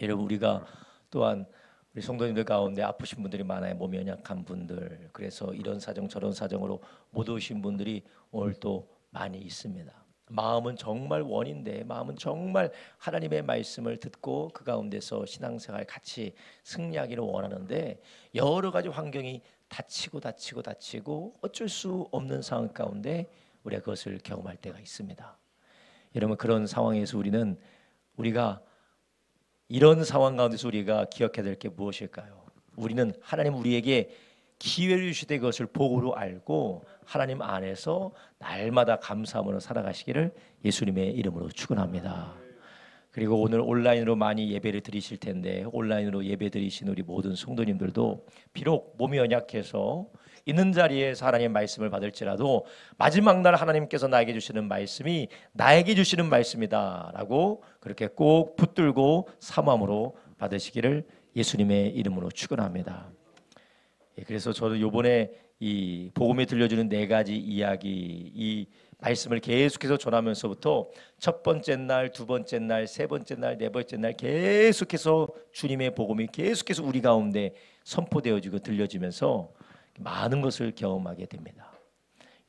여러분, 우리가 또한 우리 성도님들 가운데 아프신 분들이 많아요. 몸이 연약한 분들. 그래서 이런 사정 저런 사정으로 못 오신 분들이 오늘 또 많이 있습니다. 마음은 정말 원인데, 마음은 정말 하나님의 말씀을 듣고 그 가운데서 신앙생활 같이 승리하기를 원하는데, 여러 가지 환경이 닥치고 어쩔 수 없는 상황 가운데 우리가 그것을 경험할 때가 있습니다. 여러분, 그런 상황에서 우리가 이런 상황 가운데서 우리가 기억해야 될 게 무엇일까요? 우리는 하나님 우리에게 기회를 주시되 그것을 복으로 알고 하나님 안에서 날마다 감사함으로 살아가시기를 예수님의 이름으로 축원합니다. 그리고 오늘 온라인으로 많이 예배를 드리실 텐데, 온라인으로 예배 드리신 우리 모든 성도님들도 비록 몸이 연약해서 있는 자리에서 하나님의 말씀을 받을지라도 마지막 날 하나님께서 나에게 주시는 말씀이 나에게 주시는 말씀이다라고 그렇게 꼭 붙들고 사모함으로 받으시기를 예수님의 이름으로 축원합니다. 그래서 저도 요번에 이 복음에 들려주는 네 가지 이야기, 이 말씀을 계속해서 전하면서부터 첫 번째 날, 두 번째 날, 세 번째 날, 네 번째 날 계속해서 주님의 복음이 계속해서 우리 가운데 선포되어지고 들려지면서 많은 것을 경험하게 됩니다.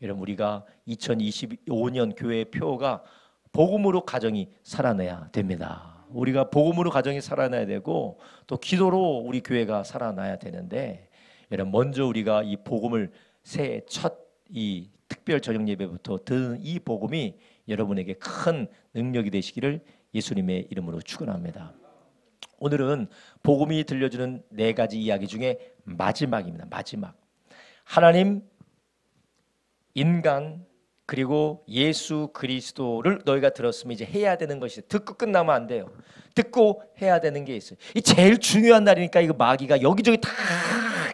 여러분, 우리가 2025년 교회의 표가 복음으로 가정이 살아나야 됩니다. 우리가 복음으로 가정이 살아나야 되고 또 기도로 우리 교회가 살아나야 되는데, 여러분, 먼저 우리가 이 복음을 새해 첫 이 특별 저녁 예배부터 듣는 이 복음이 여러분에게 큰 능력이 되시기를 예수님의 이름으로 축원합니다. 오늘은 복음이 들려주는 네 가지 이야기 중에 마지막입니다. 마지막. 하나님, 인간, 그리고 예수 그리스도를 너희가 들었으면 이제 해야 되는 것이 듣고 끝나면 안 돼요. 듣고 해야 되는 게 있어요. 이 제일 중요한 날이니까 이거 마귀가 여기저기 다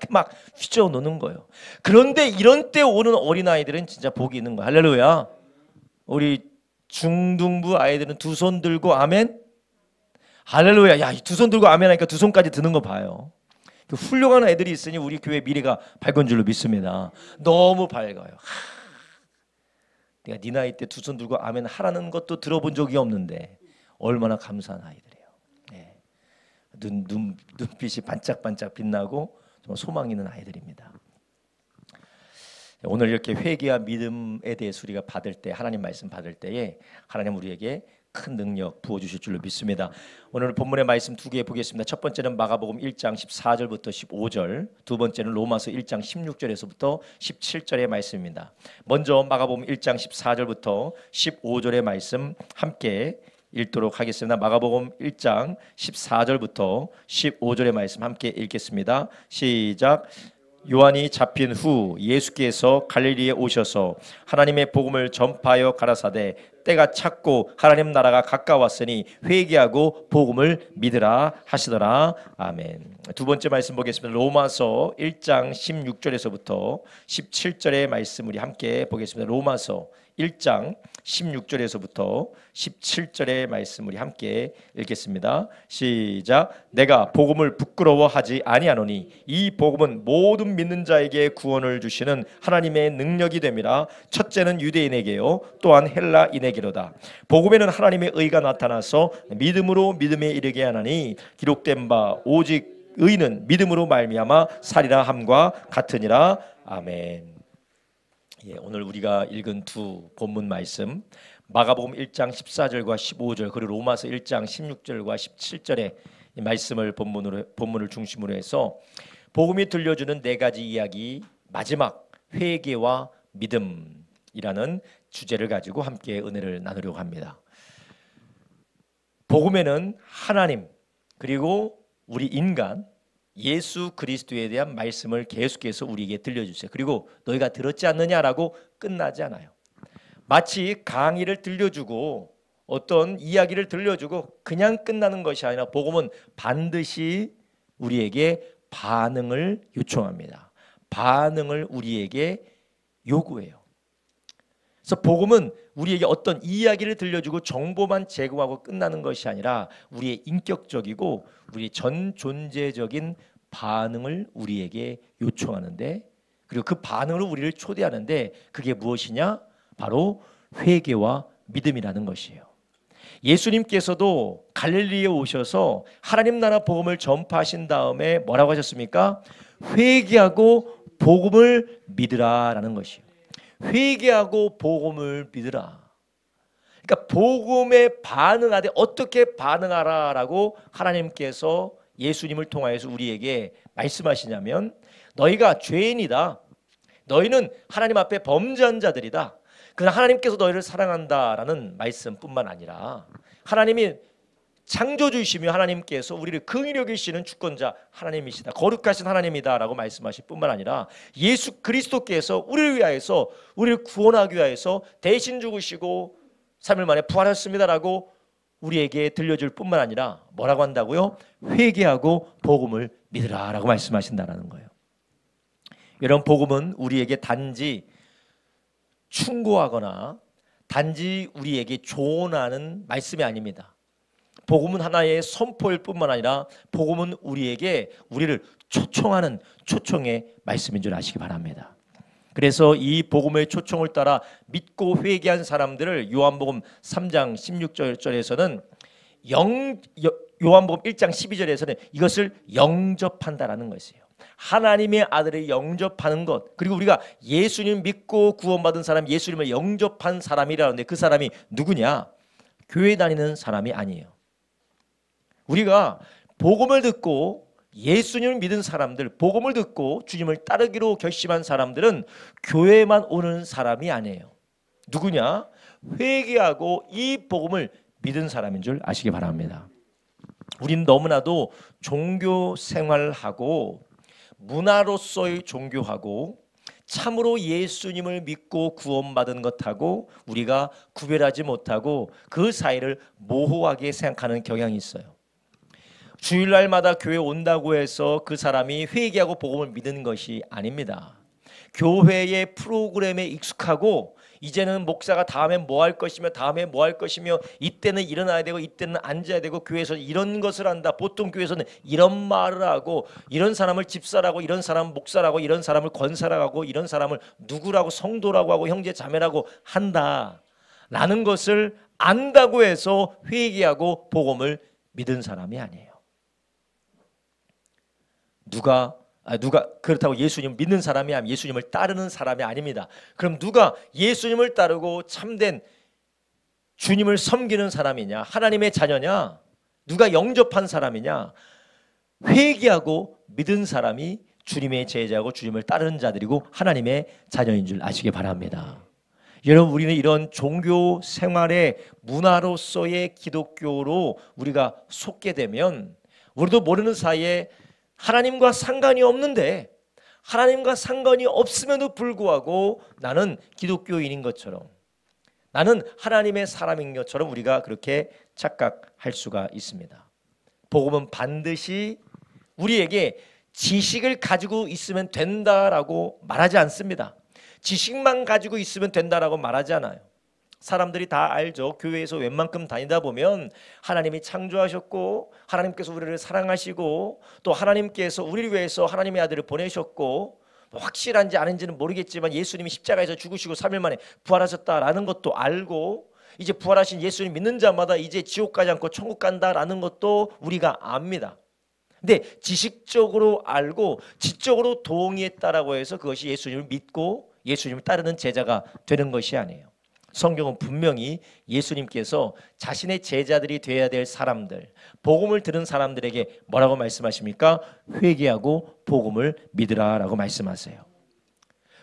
막 휘저어 놓는 거예요. 그런데 이런 때 오는 어린아이들은 진짜 복이 있는 거야. 할렐루야. 우리 중등부 아이들은 두 손 들고 아멘. 할렐루야. 야, 두 손 들고 아멘 하니까 두 손까지 드는 거 봐요. 훌륭한 애들이 있으니 우리 교회 미래가 밝은 줄로 믿습니다. 너무 밝아요. 내가 네 나이 때 두 손 들고 아멘 하라는 것도 들어본 적이 없는데 얼마나 감사한 아이들이에요. 네. 눈빛이 반짝반짝 빛나고 정말 소망 있는 아이들입니다. 오늘 이렇게 회개와 믿음에 대해서 우리가 받을 때, 하나님 말씀 받을 때에 하나님 우리에게 큰 능력 부어주실 줄로 믿습니다. 오늘 본문의 말씀 두 개 보겠습니다. 첫 번째는 마가복음 1장 14절부터 15절, 두 번째는 로마서 1장 16절에서부터 17절의 말씀입니다. 먼저 마가복음 1장 14절부터 15절의 말씀 함께 읽도록 하겠습니다. 마가복음 1장 14절부터 15절의 말씀 함께 읽겠습니다. 시작. 요한이 잡힌 후 예수께서 갈릴리에 오셔서 하나님의 복음을 전파하여 가라사대 때가 찼고 하나님 나라가 가까웠으니 회개하고 복음을 믿으라 하시더라. 아멘. 두 번째 말씀 보겠습니다. 로마서 1장 16절에서부터 17절의 말씀 우리 함께 보겠습니다. 로마서 1장 16절에서부터 17절의 말씀 우리 함께 읽겠습니다. 시작. 내가 복음을 부끄러워하지 아니하노니 이 복음은 모든 믿는 자에게 구원을 주시는 하나님의 능력이 됨이라. 첫째는 유대인에게요 또한 헬라인에게로다. 복음에는 하나님의 의가 나타나서 믿음으로 믿음에 이르게 하나니 기록된 바 오직 의는 믿음으로 말미암아 살이라 함과 같으니라. 아멘. 오늘 우리가 읽은 두 본문 말씀 마가복음 1장 14절과 15절 그리고 로마서 1장 16절과 17절의 이 말씀을 본문을 중심으로 해서 복음이 들려주는 네 가지 이야기, 마지막 회개와 믿음이라는 주제를 가지고 함께 은혜를 나누려고 합니다. 복음에는 하나님 그리고 우리 인간 예수 그리스도에 대한 말씀을 계속해서 우리에게 들려주세요. 그리고 너희가 들었지 않느냐라고 끝나지 않아요. 마치 강의를 들려주고 어떤 이야기를 들려주고 그냥 끝나는 것이 아니라 복음은 반드시 우리에게 반응을 요청합니다. 반응을 우리에게 요구해요. 그래서 복음은 우리에게 어떤 이야기를 들려주고 정보만 제공하고 끝나는 것이 아니라 우리의 인격적이고 우리 전 존재적인 반응을 우리에게 요청하는데, 그리고 그 반응으로 우리를 초대하는데 그게 무엇이냐? 바로 회개와 믿음이라는 것이에요. 예수님께서도 갈릴리에 오셔서 하나님 나라 복음을 전파하신 다음에 뭐라고 하셨습니까? 회개하고 복음을 믿으라라는 것이요. 회개하고 복음을 믿으라. 그러니까 복음에 반응하되 어떻게 반응하라라고 하나님께서 예수님을 통하여서 우리에게 말씀하시냐면, 너희가 죄인이다. 너희는 하나님 앞에 범죄한 자들이다. 그러나 하나님께서 너희를 사랑한다라는 말씀뿐만 아니라, 하나님이 창조주이시며 하나님께서 우리를 긍휼히 여기시는 주권자 하나님이시다, 거룩하신 하나님이다라고 말씀하실 뿐만 아니라, 예수 그리스도께서 우리를 위하여서, 우리를 구원하기 위하여서 대신 죽으시고 3일 만에 부활하셨습니다라고 우리에게 들려줄 뿐만 아니라 뭐라고 한다고요? 회개하고 복음을 믿으라라고 말씀하신다라는 거예요. 이런 복음은 우리에게 단지 충고하거나 단지 우리에게 조언하는 말씀이 아닙니다. 복음은 하나의 선포일 뿐만 아니라 복음은 우리를 초청하는 초청의 말씀인 줄 아시기 바랍니다. 그래서 이 복음의 초청을 따라 믿고 회개한 사람들을 요한복음 3장 16절에서는 요한복음 1장 12절에서는 이것을 영접한다라는 것이에요. 하나님의 아들을 영접하는 것, 그리고 우리가 예수님 믿고 구원받은 사람, 예수님을 영접한 사람이라는데 그 사람이 누구냐? 교회 다니는 사람이 아니에요. 우리가 복음을 듣고 예수님을 믿은 사람들, 복음을 듣고 주님을 따르기로 결심한 사람들은 교회만 오는 사람이 아니에요. 누구냐? 회개하고 이 복음을 믿은 사람인 줄 아시기 바랍니다. 우린 너무나도 종교 생활하고 문화로서의 종교하고 참으로 예수님을 믿고 구원받은 것하고 우리가 구별하지 못하고 그 사이를 모호하게 생각하는 경향이 있어요. 주일날마다 교회 온다고 해서 그 사람이 회개하고 복음을 믿는 것이 아닙니다. 교회의 프로그램에 익숙하고 이제는 목사가 다음에 뭐 할 것이며 다음에 뭐 할 것이며 이때는 일어나야 되고 이때는 앉아야 되고 교회에서 이런 것을 한다. 보통 교회에서는 이런 말을 하고 이런 사람을 집사라고 이런 사람을 목사라고 이런 사람을 권사라고 이런 사람을 누구라고 성도라고 하고 형제 자매라고 한다라는 것을 안다고 해서 회개하고 복음을 믿은 사람이 아니에요. 누가 그렇다고 예수님 믿는 사람이 아니면 예수님을 따르는 사람이 아닙니다. 그럼 누가 예수님을 따르고 참된 주님을 섬기는 사람이냐? 하나님의 자녀냐? 누가 영접한 사람이냐? 회개하고 믿은 사람이 주님의 제자고 주님을 따르는 자들이고 하나님의 자녀인 줄 아시기 바랍니다. 여러분, 우리는 이런 종교 생활의 문화로서의 기독교로 우리가 속게 되면 우리도 모르는 사이에 하나님과 상관이 없는데, 하나님과 상관이 없음에도 불구하고 나는 기독교인인 것처럼, 나는 하나님의 사람인 것처럼 우리가 그렇게 착각할 수가 있습니다. 복음은 반드시 우리에게 지식을 가지고 있으면 된다라고 말하지 않습니다. 지식만 가지고 있으면 된다라고 말하지 않아요. 사람들이 다 알죠. 교회에서 웬만큼 다니다 보면 하나님이 창조하셨고 하나님께서 우리를 사랑하시고 또 하나님께서 우리를 위해서 하나님의 아들을 보내셨고, 확실한지 아닌지는 모르겠지만 예수님이 십자가에서 죽으시고 3일 만에 부활하셨다라는 것도 알고, 이제 부활하신 예수님 믿는 자마다 이제 지옥 가지 않고 천국 간다라는 것도 우리가 압니다. 근데 지식적으로 알고 지적으로 동의했다라고 해서 그것이 예수님을 믿고 예수님을 따르는 제자가 되는 것이 아니에요. 성경은 분명히 예수님께서 자신의 제자들이 되어야 될 사람들, 복음을 들은 사람들에게 뭐라고 말씀하십니까? 회개하고 복음을 믿으라라고 말씀하세요.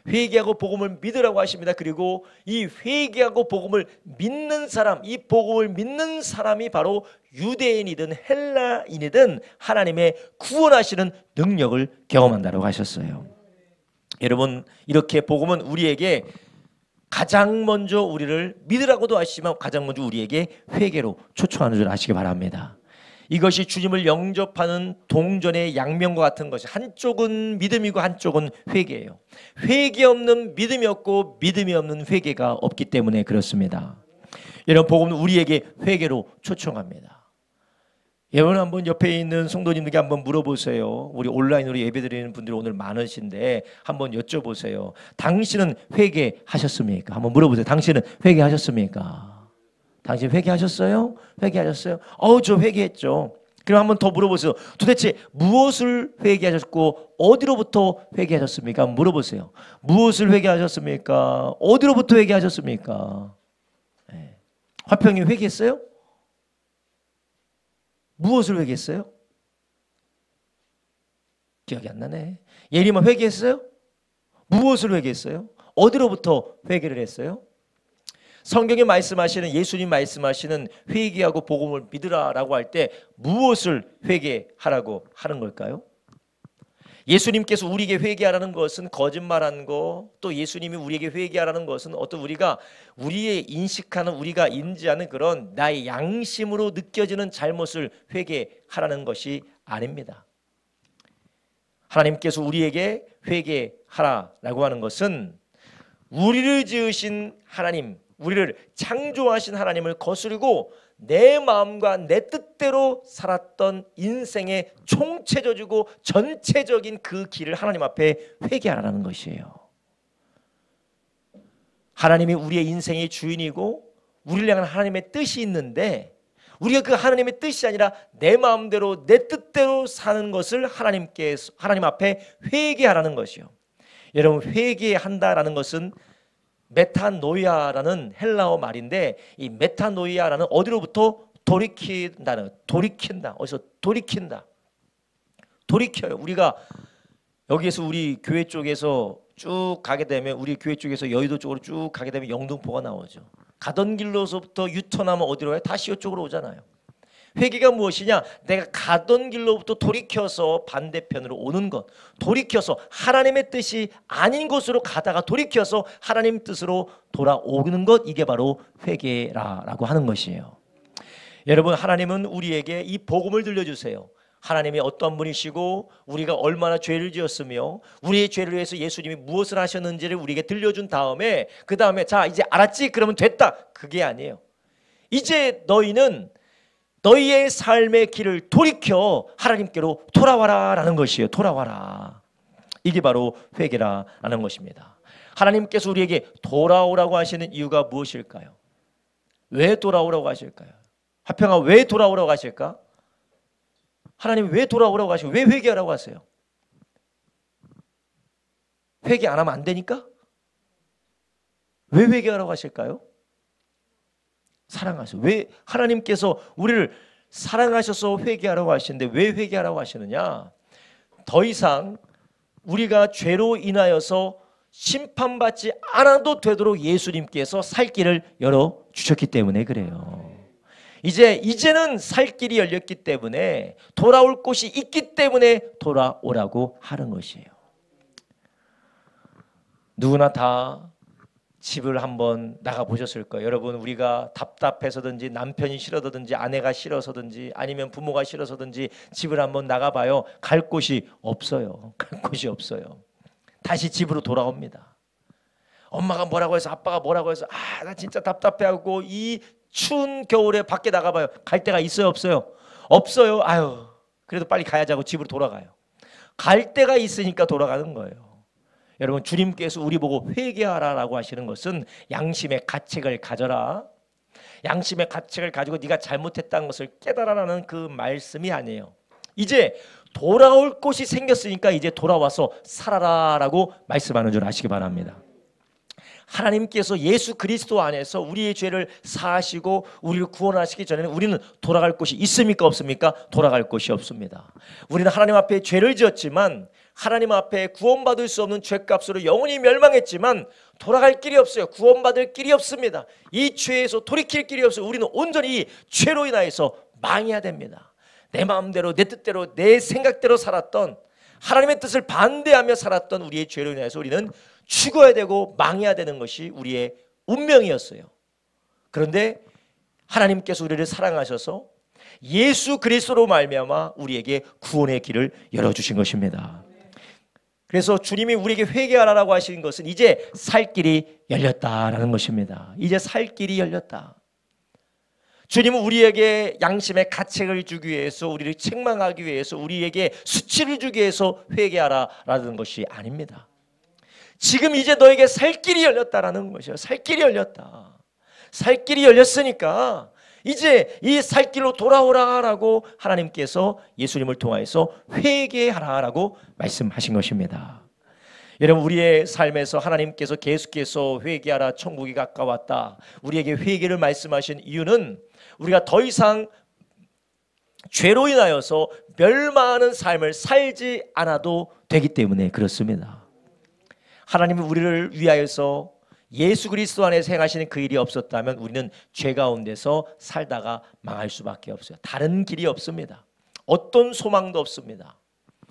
회개하고 복음을 믿으라고 하십니다. 그리고 이 회개하고 복음을 믿는 사람, 이 복음을 믿는 사람이 바로 유대인이든 헬라인이든 하나님의 구원하시는 능력을 경험한다고 하셨어요. 여러분, 이렇게 복음은 우리에게 가장 먼저 우리를 믿으라고도 하시지만 가장 먼저 우리에게 회개로 초청하는 줄 아시기 바랍니다. 이것이 주님을 영접하는 동전의 양면과 같은 것이 한쪽은 믿음이고 한쪽은 회개예요. 회개 없는 믿음이 없고 믿음이 없는 회개가 없기 때문에 그렇습니다. 여러분, 복음은 우리에게 회개로 초청합니다. 여러분, 한번 옆에 있는 성도님들께 한번 물어보세요. 우리 온라인으로 예배드리는 분들이 오늘 많으신데 한번 여쭤보세요. 당신은 회개하셨습니까? 한번 물어보세요. 당신은 회개하셨습니까? 당신 회개하셨어요? 회개하셨어요? 저 회개했죠. 그럼 한번 더 물어보세요. 도대체 무엇을 회개하셨고 어디로부터 회개하셨습니까? 물어보세요. 무엇을 회개하셨습니까? 어디로부터 회개하셨습니까? 네. 화평이 회개했어요? 무엇을 회개했어요? 기억이 안 나네. 예림아 회개했어요? 무엇을 회개했어요? 어디로부터 회개를 했어요? 성경에 말씀하시는, 예수님 말씀하시는 회개하고 복음을 믿으라라고 할 때 무엇을 회개하라고 하는 걸까요? 예수님께서 우리에게 회개하라는 것은 거짓말한 거, 또 예수님이 우리에게 회개하라는 것은 어떤 우리의 인식하는, 우리가 인지하는 그런 나의 양심으로 느껴지는 잘못을 회개하라는 것이 아닙니다. 하나님께서 우리에게 회개하라라고 하는 것은 우리를 지으신 하나님, 우리를 창조하신 하나님을 거스르고 내 마음과 내 뜻대로 살았던 인생의 총체적이고 전체적인 그 길을 하나님 앞에 회개하라는 것이에요. 하나님이 우리의 인생의 주인이고 우리를 향한 하나님의 뜻이 있는데 우리가 그 하나님의 뜻이 아니라 내 마음대로 내 뜻대로 사는 것을 하나님 앞에 회개하라는 것이요. 여러분, 회개한다라는 것은 메타노이아라는 헬라어 말인데, 이 메타노이아라는 어디로부터 돌이킨다. 어디서 돌이킨다. 돌이켜요. 우리가 여기에서 우리 교회 쪽에서 쭉 가게 되면, 우리 교회 쪽에서 여의도 쪽으로 쭉 가게 되면 영등포가 나오죠. 가던 길로서부터 유턴하면 어디로 가요? 다시 이쪽으로 오잖아요. 회개가 무엇이냐? 내가 가던 길로부터 돌이켜서 반대편으로 오는 것, 돌이켜서 하나님의 뜻이 아닌 곳으로 가다가 돌이켜서 하나님 뜻으로 돌아오는 것, 이게 바로 회개라고 하는 것이에요. 여러분, 하나님은 우리에게 이 복음을 들려주세요. 하나님이 어떤 분이시고 우리가 얼마나 죄를 지었으며 우리의 죄를 위해서 예수님이 무엇을 하셨는지를 우리에게 들려준 다음에, 그 다음에 자 이제 알았지? 그러면 됐다. 그게 아니에요. 이제 너희는 너희의 삶의 길을 돌이켜 하나님께로 돌아와라 라는 것이에요. 돌아와라. 이게 바로 회개라는 것입니다. 하나님께서 우리에게 돌아오라고 하시는 이유가 무엇일까요? 왜 돌아오라고 하실까요? 화평아, 왜 돌아오라고 하실까? 하나님이 왜 돌아오라고 하시고 왜 회개하라고 하세요? 회개 안 하면 안 되니까? 왜 회개하라고 하실까요? 사랑하셔. 왜 하나님께서 우리를 사랑하셔서 회개하라고 하시는데 왜 회개하라고 하시느냐? 더 이상 우리가 죄로 인하여서 심판받지 않아도 되도록 예수님께서 살 길을 열어주셨기 때문에 그래요. 이제는 살 길이 열렸기 때문에, 돌아올 곳이 있기 때문에 돌아오라고 하는 것이에요. 누구나 다 집을 한번 나가 보셨을 거예요. 여러분, 우리가 답답해서든지 남편이 싫어서든지 아내가 싫어서든지 아니면 부모가 싫어서든지 집을 한번 나가봐요. 갈 곳이 없어요. 갈 곳이 없어요. 다시 집으로 돌아옵니다. 엄마가 뭐라고 해서, 아빠가 뭐라고 해서, 나 진짜 답답해하고 이 추운 겨울에 밖에 나가봐요. 갈 데가 있어요, 없어요? 없어요. 아유, 그래도 빨리 가야지 하고 집으로 돌아가요. 갈 데가 있으니까 돌아가는 거예요. 여러분, 주님께서 우리 보고 회개하라라고 하시는 것은 양심의 가책을 가져라, 양심의 가책을 가지고 네가 잘못했다는 것을 깨달아라는 그 말씀이 아니에요. 이제 돌아올 곳이 생겼으니까 이제 돌아와서 살아라라고 말씀하는 줄 아시기 바랍니다. 하나님께서 예수 그리스도 안에서 우리의 죄를 사하시고 우리를 구원하시기 전에는 우리는 돌아갈 곳이 있습니까? 없습니까? 돌아갈 곳이 없습니다. 우리는 하나님 앞에 죄를 지었지만, 하나님 앞에 구원받을 수 없는 죄값으로 영원히 멸망했지만 돌아갈 길이 없어요. 구원받을 길이 없습니다. 이 죄에서 돌이킬 길이 없어요. 우리는 온전히 이 죄로 인하여서 망해야 됩니다. 내 마음대로, 내 뜻대로, 내 생각대로 살았던, 하나님의 뜻을 반대하며 살았던 우리의 죄로 인해서 우리는 죽어야 되고 망해야 되는 것이 우리의 운명이었어요. 그런데 하나님께서 우리를 사랑하셔서 예수 그리스도로 말미암아 우리에게 구원의 길을 열어주신 것입니다. 그래서 주님이 우리에게 회개하라고 하신 것은 이제 살 길이 열렸다라는 것입니다. 이제 살 길이 열렸다. 주님은 우리에게 양심의 가책을 주기 위해서, 우리를 책망하기 위해서, 우리에게 수치를 주기 위해서 회개하라라는 것이 아닙니다. 지금 이제 너에게 살 길이 열렸다라는 것이에요. 살 길이 열렸다. 살 길이 열렸으니까 이제 이 살 길로 돌아오라라고 하나님께서 예수님을 통하여서 회개하라라고 말씀하신 것입니다. 여러분, 우리의 삶에서 하나님께서 계속해서 회개하라, 천국이 가까웠다, 우리에게 회개를 말씀하신 이유는 우리가 더 이상 죄로 인하여서 멸망하는 삶을 살지 않아도 되기 때문에 그렇습니다. 하나님이 우리를 위하여서 예수 그리스도 안에서 행하시는 그 일이 없었다면 우리는 죄 가운데서 살다가 망할 수밖에 없어요. 다른 길이 없습니다. 어떤 소망도 없습니다.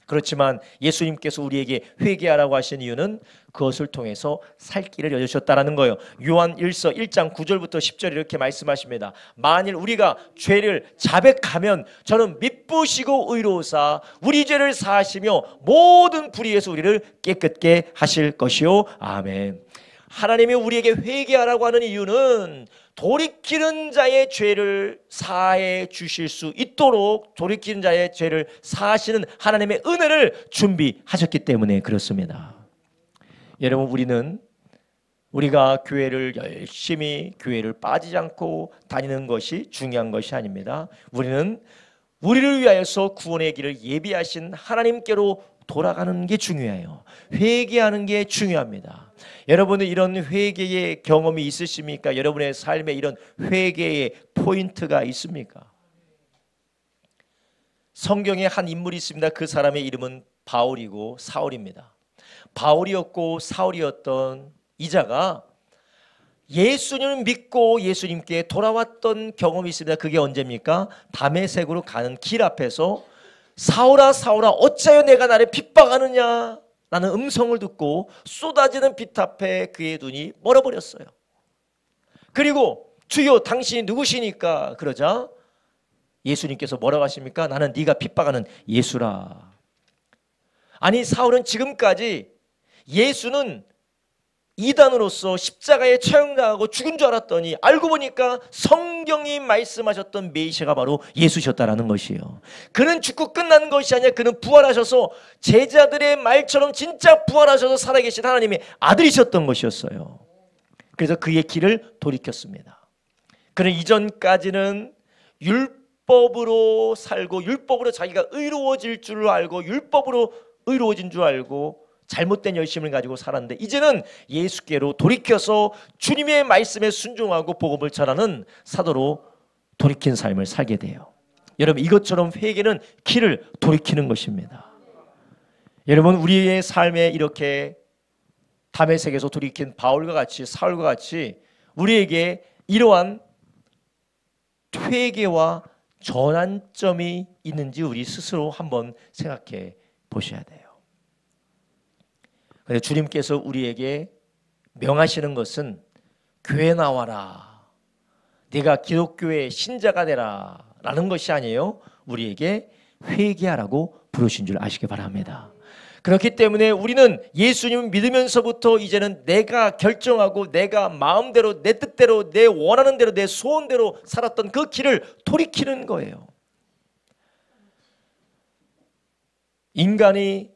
그렇지만 예수님께서 우리에게 회개하라고 하신 이유는 그것을 통해서 살 길을 여주셨다는 거예요. 요한 1서 1장 9절부터 10절 이렇게 말씀하십니다. 만일 우리가 죄를 자백하면 저는 미쁘시고 의로우사 우리 죄를 사하시며 모든 불의에서 우리를 깨끗게 하실 것이요. 아멘. 하나님이 우리에게 회개하라고 하는 이유는 돌이키는 자의 죄를 사해 주실 수 있도록 돌이키는 자의 죄를 사하시는 하나님의 은혜를 준비하셨기 때문에 그렇습니다. 여러분, 우리가 교회를 열심히 교회를 빠지지 않고 다니는 것이 중요한 것이 아닙니다. 우리는 우리를 위하여서 구원의 길을 예비하신 하나님께로 돌아가는 게 중요해요. 회개하는 게 중요합니다. 여러분은 이런 회개의 경험이 있으십니까? 여러분의 삶에 이런 회개의 포인트가 있습니까? 성경에 한 인물이 있습니다. 그 사람의 이름은 바울이고 사울입니다. 바울이었고 사울이었던 이자가 예수님을 믿고 예수님께 돌아왔던 경험이 있습니다. 그게 언제입니까? 다메섹으로 가는 길 앞에서 사울아 사울아 어찌하여 내가 나를 핍박하느냐 라는 음성을 듣고 쏟아지는 빛 앞에 그의 눈이 멀어버렸어요. 그리고 주여 당신이 누구시니까 그러자 예수님께서 뭐라고 하십니까? 나는 네가 핍박하는 예수라. 아니, 사울은 지금까지 예수는 이단으로서 십자가에 처형당하고 죽은 줄 알았더니 알고 보니까 성경이 말씀하셨던 메시아가 바로 예수셨다라는 것이에요. 그는 죽고 끝난 것이 아니라 그는 부활하셔서 제자들의 말처럼 진짜 부활하셔서 살아계신 하나님의 아들이셨던 것이었어요. 그래서 그의 길을 돌이켰습니다. 그는 이전까지는 율법으로 살고 율법으로 자기가 의로워질 줄 알고 율법으로 의로워진 줄 알고 잘못된 열심을 가지고 살았는데 이제는 예수께로 돌이켜서 주님의 말씀에 순종하고 복음을 전하는 사도로 돌이킨 삶을 살게 돼요. 여러분, 이것처럼 회개는 길을 돌이키는 것입니다. 여러분, 우리의 삶에 이렇게 다메섹에서 돌이킨 바울과 같이 사울과 같이 우리에게 이러한 회개와 전환점이 있는지 우리 스스로 한번 생각해 보셔야 돼요. 그런데 주님께서 우리에게 명하시는 것은 교회 나와라, 네가 기독교의 신자가 되라 라는 것이 아니에요. 우리에게 회개하라고 부르신 줄 아시기 바랍니다. 그렇기 때문에 우리는 예수님을 믿으면서부터 이제는 내가 결정하고 내가 마음대로 내 뜻대로 내 원하는 대로 내 소원대로 살았던 그 길을 돌이키는 거예요. 인간이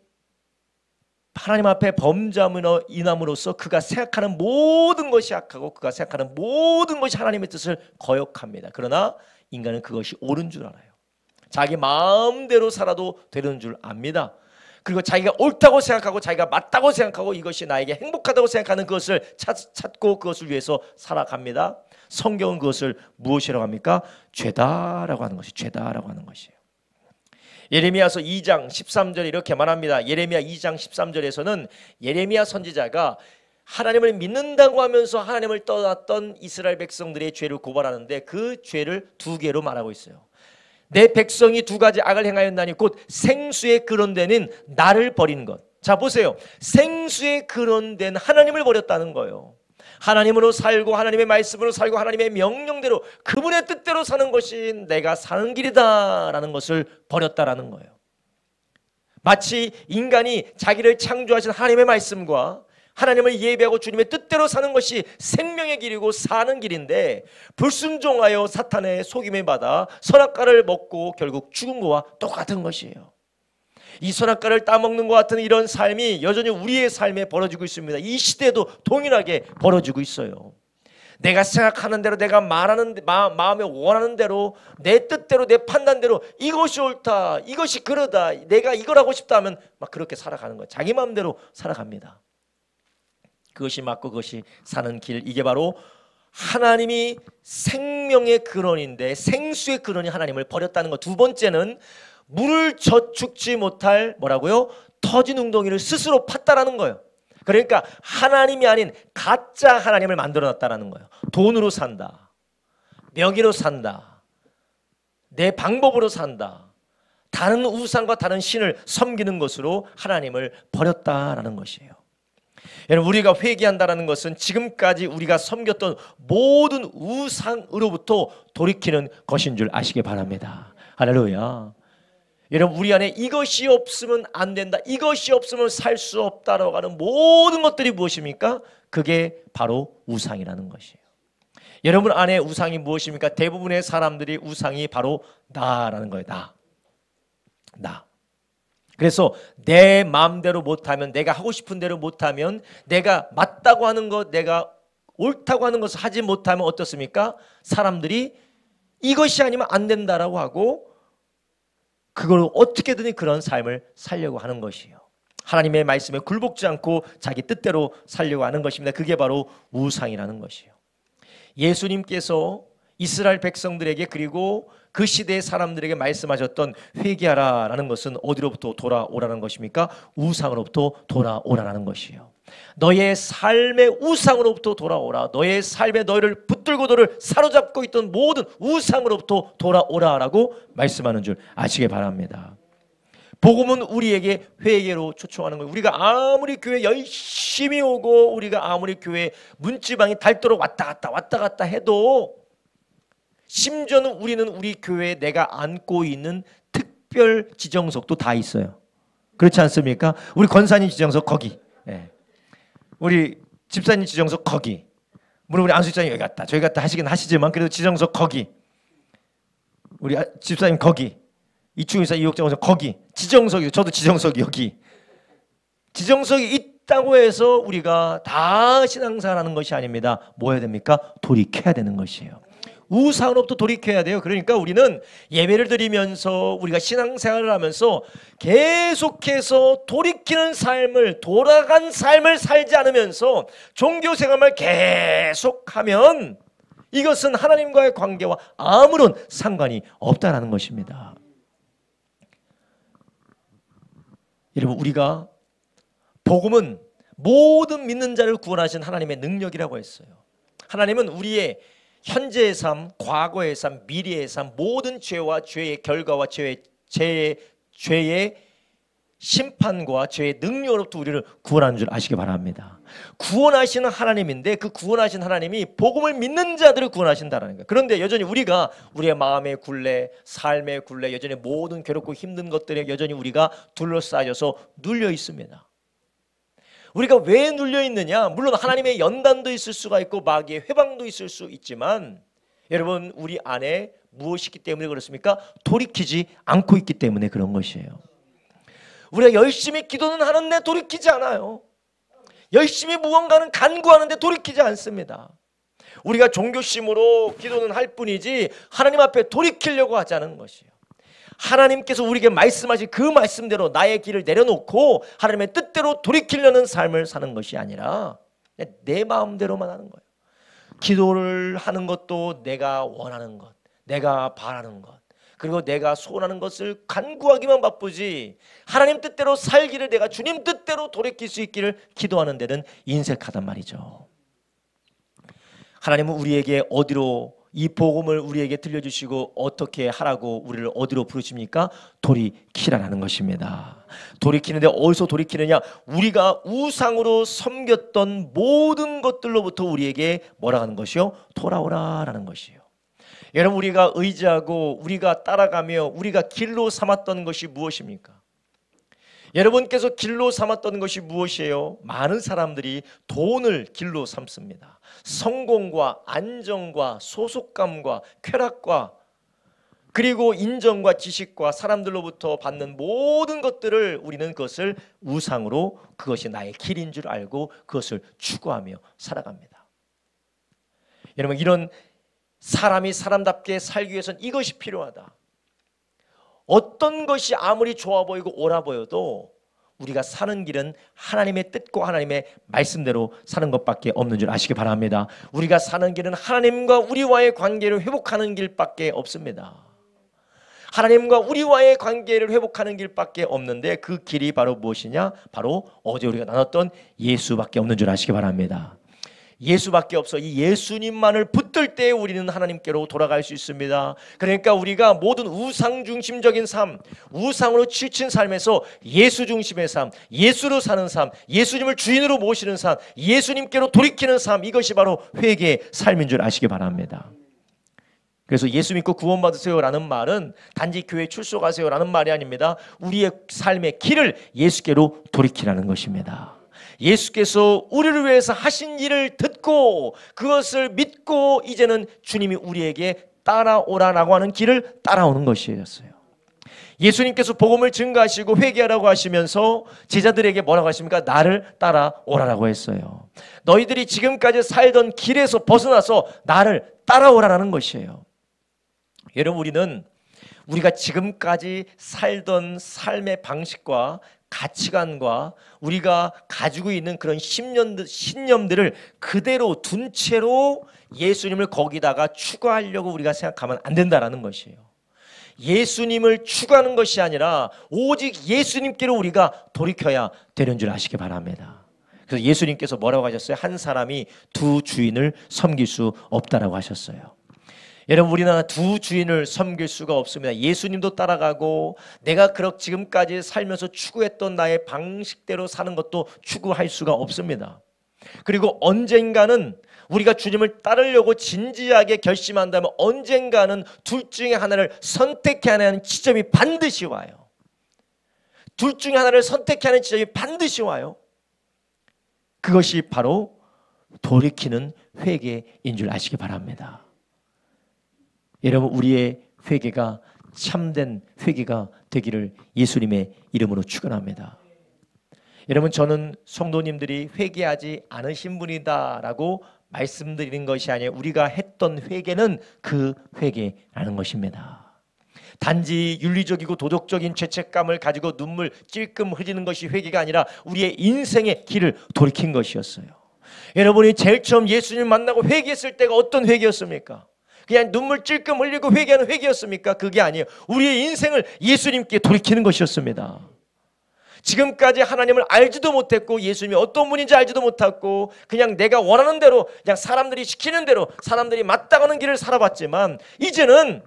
하나님 앞에 범죄함으로 인함으로써 그가 생각하는 모든 것이 악하고 그가 생각하는 모든 것이 하나님의 뜻을 거역합니다. 그러나 인간은 그것이 옳은 줄 알아요. 자기 마음대로 살아도 되는 줄 압니다. 그리고 자기가 옳다고 생각하고 자기가 맞다고 생각하고 이것이 나에게 행복하다고 생각하는 그것을 찾고 그것을 위해서 살아갑니다. 성경은 그것을 무엇이라고 합니까? 죄다라고 하는 것이 죄다라고 하는 것이에요. 예레미야서 2장 13절에 이렇게 말합니다. 예레미야 2장 13절에서는 예레미야 선지자가 하나님을 믿는다고 하면서 하나님을 떠났던 이스라엘 백성들의 죄를 고발하는데 그 죄를 두 개로 말하고 있어요. 내 백성이 두 가지 악을 행하였나니 곧 생수에 근원되는 나를 버린 것. 자, 보세요. 생수에 근원된 하나님을 버렸다는 거예요. 하나님으로 살고 하나님의 말씀으로 살고 하나님의 명령대로 그분의 뜻대로 사는 것이 내가 사는 길이다 라는 것을 버렸다라는 거예요. 마치 인간이 자기를 창조하신 하나님의 말씀과 하나님을 예배하고 주님의 뜻대로 사는 것이 생명의 길이고 사는 길인데 불순종하여 사탄의 속임에 받아 선악과를 먹고 결국 죽은 것과 똑같은 것이에요. 이 선악과를 따먹는 것 같은 이런 삶이 여전히 우리의 삶에 벌어지고 있습니다. 이 시대에도 동일하게 벌어지고 있어요. 내가 생각하는 대로, 내가 말하는 마음에 원하는 대로, 내 뜻대로, 내 판단대로 이것이 옳다, 이것이 그러다, 내가 이걸 하고 싶다 하면 막 그렇게 살아가는 거예요. 자기 마음대로 살아갑니다. 그것이 맞고 그것이 사는 길, 이게 바로 하나님이 생명의 근원인데 생수의 근원이 하나님을 버렸다는 것. 두 번째는 물을 저축지 못할 뭐라고요? 터진 웅덩이를 스스로 팠다라는 거예요. 그러니까 하나님이 아닌 가짜 하나님을 만들어놨다라는 거예요. 돈으로 산다, 명의로 산다, 내 방법으로 산다, 다른 우상과 다른 신을 섬기는 것으로 하나님을 버렸다라는 것이에요. 여러분, 우리가 회개한다는 것은 지금까지 우리가 섬겼던 모든 우상으로부터 돌이키는 것인 줄 아시기 바랍니다. 할렐루야. 여러분, 우리 안에 이것이 없으면 안 된다, 이것이 없으면 살 수 없다라고 하는 모든 것들이 무엇입니까? 그게 바로 우상이라는 것이에요. 여러분 안에 우상이 무엇입니까? 대부분의 사람들이 우상이 바로 나라는 거예요. 나. 그래서 내 마음대로 못하면, 내가 하고 싶은 대로 못하면, 내가 맞다고 하는 것, 내가 옳다고 하는 것을 하지 못하면 어떻습니까? 사람들이 이것이 아니면 안 된다라고 하고 그걸 어떻게든 그런 삶을 살려고 하는 것이에요. 하나님의 말씀에 굴복지 않고 자기 뜻대로 살려고 하는 것입니다. 그게 바로 우상이라는 것이에요. 예수님께서 이스라엘 백성들에게 그리고 그 시대의 사람들에게 말씀하셨던 회개하라라는 것은 어디로부터 돌아오라는 것입니까? 우상으로부터 돌아오라는 것이에요. 너의 삶의 우상으로부터 돌아오라. 너의 삶에 너희를 붙들고 너를 사로잡고 있던 모든 우상으로부터 돌아오라라고 말씀하는 줄 아시기 바랍니다. 복음은 우리에게 회개로 초청하는 거예요. 우리가 아무리 교회 열심히 오고 우리가 아무리 교회 문지방이 닳도록 왔다 갔다 해도 심지어는 우리는 우리 교회에 내가 안고 있는 특별 지정석도 다 있어요. 그렇지 않습니까? 우리 권사님 지정석 거기, 우리 집사님 지정석 거기, 물론 우리 안수집사님 여기 갔다 저기 갔다 하시긴 하시지만 그래도 지정석 거기, 우리 집사님 거기, 이충일사 이옥장 거기 지정석이, 저도 지정석이 여기. 지정석이 있다고 해서 우리가 다 신앙생활하는 것이 아닙니다. 뭐 해야 됩니까? 돌이켜야 되는 것이에요. 우상으로부터 돌이켜야 돼요. 그러니까 우리는 예배를 드리면서 우리가 신앙생활을 하면서 계속해서 돌이키는 삶을, 돌아간 삶을 살지 않으면서 종교생활을 계속하면 이것은 하나님과의 관계와 아무런 상관이 없다는 것입니다. 여러분, 우리가 복음은 모든 믿는 자를 구원하신 하나님의 능력이라고 했어요. 하나님은 우리의 현재의 삶, 과거의 삶, 미래의 삶, 모든 죄와 죄의 결과와 죄의 심판과 죄의 능력으로부터 우리를 구원하는 줄 아시기 바랍니다. 구원하시는 하나님인데 그 구원하신 하나님이 복음을 믿는 자들을 구원하신다는 거예요. 그런데 여전히 우리가 우리의 마음의 굴레, 삶의 굴레, 여전히 모든 괴롭고 힘든 것들에 여전히 우리가 둘러싸여서 눌려 있습니다. 우리가 왜 눌려 있느냐? 물론 하나님의 연단도 있을 수가 있고 마귀의 회방도 있을 수 있지만 여러분, 우리 안에 무엇이 있기 때문에 그렇습니까? 돌이키지 않고 있기 때문에 그런 것이에요. 우리가 열심히 기도는 하는데 돌이키지 않아요. 열심히 무언가는 간구하는데 돌이키지 않습니다. 우리가 종교심으로 기도는 할 뿐이지 하나님 앞에 돌이키려고 하지 않은 것이에요. 하나님께서 우리에게 말씀하신 그 말씀대로 나의 길을 내려놓고 하나님의 뜻대로 돌이키려는 삶을 사는 것이 아니라 내 마음대로만 하는 거예요. 기도를 하는 것도 내가 원하는 것, 내가 바라는 것, 그리고 내가 소원하는 것을 간구하기만 바쁘지 하나님 뜻대로 살기를, 내가 주님 뜻대로 돌이킬 수 있기를 기도하는 데는 인색하단 말이죠. 하나님은 우리에게 어디로 이 복음을 우리에게 들려주시고 어떻게 하라고 우리를 어디로 부르십니까? 돌이키라는 것입니다. 돌이키는데 어디서 돌이키느냐? 우리가 우상으로 섬겼던 모든 것들로부터 우리에게 뭐라 하는 것이요? 돌아오라라는 것이에요. 여러분, 우리가 의지하고 우리가 따라가며 우리가 길로 삼았던 것이 무엇입니까? 여러분께서 길로 삼았던 것이 무엇이에요? 많은 사람들이 돈을 길로 삼습니다. 성공과 안정과 소속감과 쾌락과 그리고 인정과 지식과 사람들로부터 받는 모든 것들을 우리는 그것을 우상으로, 그것이 나의 길인 줄 알고 그것을 추구하며 살아갑니다. 여러분, 이런 사람이 사람답게 살기 위해서는 이것이 필요하다. 어떤 것이 아무리 좋아 보이고 옳아 보여도 우리가 사는 길은 하나님의 뜻과 하나님의 말씀대로 사는 것밖에 없는 줄 아시기 바랍니다. 우리가 사는 길은 하나님과 우리와의 관계를 회복하는 길밖에 없습니다. 하나님과 우리와의 관계를 회복하는 길밖에 없는데 그 길이 바로 무엇이냐? 바로 어제 우리가 나눴던 예수밖에 없는 줄 아시기 바랍니다. 예수밖에 없어. 이 예수님만을 붙들 때 우리는 하나님께로 돌아갈 수 있습니다. 그러니까 우리가 모든 우상 중심적인 삶, 우상으로 치우친 삶에서 예수 중심의 삶, 예수로 사는 삶, 예수님을 주인으로 모시는 삶, 예수님께로 돌이키는 삶, 이것이 바로 회개의 삶인 줄 아시기 바랍니다. 그래서 예수 믿고 구원받으세요라는 말은 단지 교회에 출석하세요라는 말이 아닙니다. 우리의 삶의 길을 예수께로 돌이키라는 것입니다. 예수께서 우리를 위해서 하신 일을 듣고 그것을 믿고 이제는 주님이 우리에게 따라오라라고 하는 길을 따라오는 것이었어요. 예수님께서 복음을 증거하시고 회개하라고 하시면서 제자들에게 뭐라고 하십니까? 나를 따라오라라고 했어요. 너희들이 지금까지 살던 길에서 벗어나서 나를 따라오라라는 것이에요. 여러분, 우리가 지금까지 살던 삶의 방식과 가치관과 우리가 가지고 있는 그런 신념들을 그대로 둔 채로 예수님을 거기다가 추가하려고 우리가 생각하면 안 된다라는 것이에요. 예수님을 추구하는 것이 아니라 오직 예수님께로 우리가 돌이켜야 되는 줄 아시기 바랍니다. 그래서 예수님께서 뭐라고 하셨어요? 한 사람이 두 주인을 섬길 수 없다라고 하셨어요. 여러분, 우리는 두 주인을 섬길 수가 없습니다. 예수님도 따라가고 내가 지금까지 살면서 추구했던 나의 방식대로 사는 것도 추구할 수가 없습니다. 그리고 언젠가는 우리가 주님을 따르려고 진지하게 결심한다면 언젠가는 둘 중에 하나를 선택해야 하는 지점이 반드시 와요. 둘 중에 하나를 선택해야 하는 지점이 반드시 와요. 그것이 바로 돌이키는 회개인 줄 아시기 바랍니다. 여러분, 우리의 회개가 참된 회개가 되기를 예수님의 이름으로 축원합니다. 여러분, 저는 성도님들이 회개하지 않으신 분이다라고 말씀드리는 것이 아니에요. 우리가 했던 회개는 그 회개라는 것입니다. 단지 윤리적이고 도덕적인 죄책감을 가지고 눈물 찔끔 흘리는 것이 회개가 아니라 우리의 인생의 길을 돌이킨 것이었어요. 여러분이 제일 처음 예수님 만나고 회개했을 때가 어떤 회개였습니까? 그냥 눈물 찔끔 흘리고 회개하는 회개였습니까? 그게 아니에요. 우리의 인생을 예수님께 돌이키는 것이었습니다. 지금까지 하나님을 알지도 못했고 예수님이 어떤 분인지 알지도 못했고 그냥 내가 원하는 대로 그냥 사람들이 시키는 대로 사람들이 맞다가는 길을 살아봤지만 이제는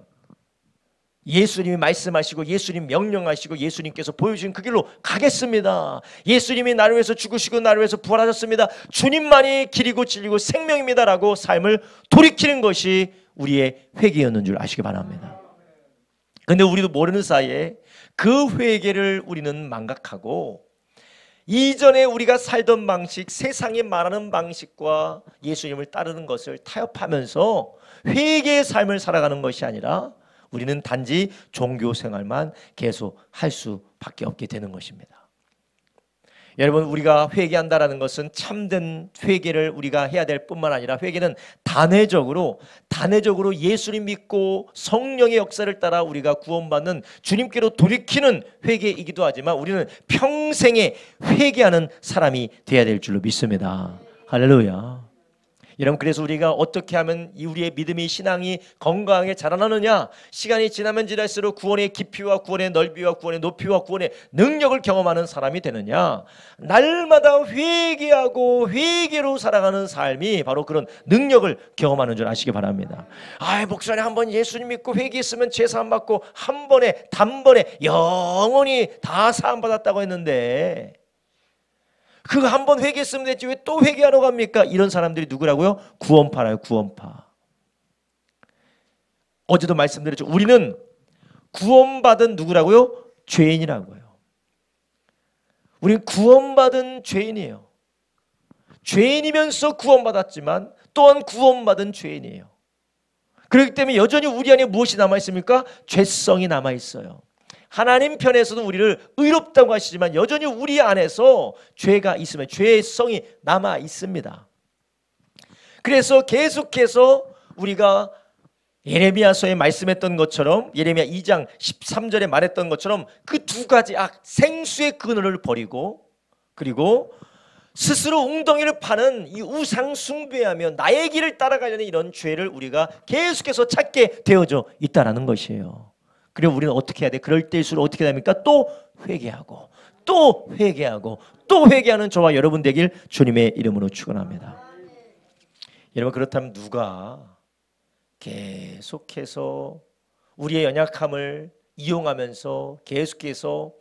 예수님이 말씀하시고 예수님 명령하시고 예수님께서 보여주신 그 길로 가겠습니다. 예수님이 나를 위해서 죽으시고 나를 위해서 부활하셨습니다. 주님만이 길이고 진리고 생명입니다라고 삶을 돌이키는 것이 우리의 회개였는 줄 아시기 바랍니다. 그런데 우리도 모르는 사이에 그 회개를 우리는 망각하고 이전에 우리가 살던 방식, 세상이 말하는 방식과 예수님을 따르는 것을 타협하면서 회개의 삶을 살아가는 것이 아니라 우리는 단지 종교 생활만 계속 할 수밖에 없게 되는 것입니다. 여러분, 우리가 회개한다라는 것은 참된 회개를 우리가 해야 될 뿐만 아니라 회개는 단회적으로 예수님 믿고 성령의 역사를 따라 우리가 구원받는 주님께로 돌이키는 회개이기도 하지만 우리는 평생에 회개하는 사람이 되어야 될 줄로 믿습니다. 할렐루야. 여러분, 그래서 우리가 어떻게 하면 우리의 믿음이 신앙이 건강하게 자라나느냐? 시간이 지나면 지날수록 구원의 깊이와 구원의 넓이와 구원의 높이와 구원의 능력을 경험하는 사람이 되느냐? 날마다 회개하고 회개로 살아가는 삶이 바로 그런 능력을 경험하는 줄 아시기 바랍니다. 목사님 한번 예수님 믿고 회개했으면 죄 사함 받고 한 번에 단번에 영원히 다 사함 받았다고 했는데 그거 한 번 회개했으면 됐지 왜 또 회개하러 갑니까? 이런 사람들이 누구라고요? 구원파라요. 구원파. 어제도 말씀드렸죠. 우리는 구원받은 누구라고요? 죄인이라고요. 우리는 구원받은 죄인이에요. 죄인이면서 구원받았지만 또한 구원받은 죄인이에요. 그렇기 때문에 여전히 우리 안에 무엇이 남아있습니까? 죄성이 남아있어요. 하나님 편에서도 우리를 의롭다고 하시지만 여전히 우리 안에서 죄가 있으면 죄성이 남아 있습니다. 그래서 계속해서 우리가 예레미야서에 말씀했던 것처럼, 예레미야 2장 13절에 말했던 것처럼 그 두 가지 악, 생수의 그늘을 버리고, 그리고 스스로 웅덩이를 파는 이 우상 숭배하며 나의 길을 따라가려는 이런 죄를 우리가 계속해서 찾게 되어져 있다라는 것이에요. 그리고 우리는 어떻게 해야 돼? 그럴 때일수록 어떻게 됩니까? 또 회개하고 또 회개하고 또 회개하는 저와 여러분 되길 주님의 이름으로 축원합니다. 여러분, 그렇다면 누가 계속해서 우리의 연약함을 이용하면서 계속해서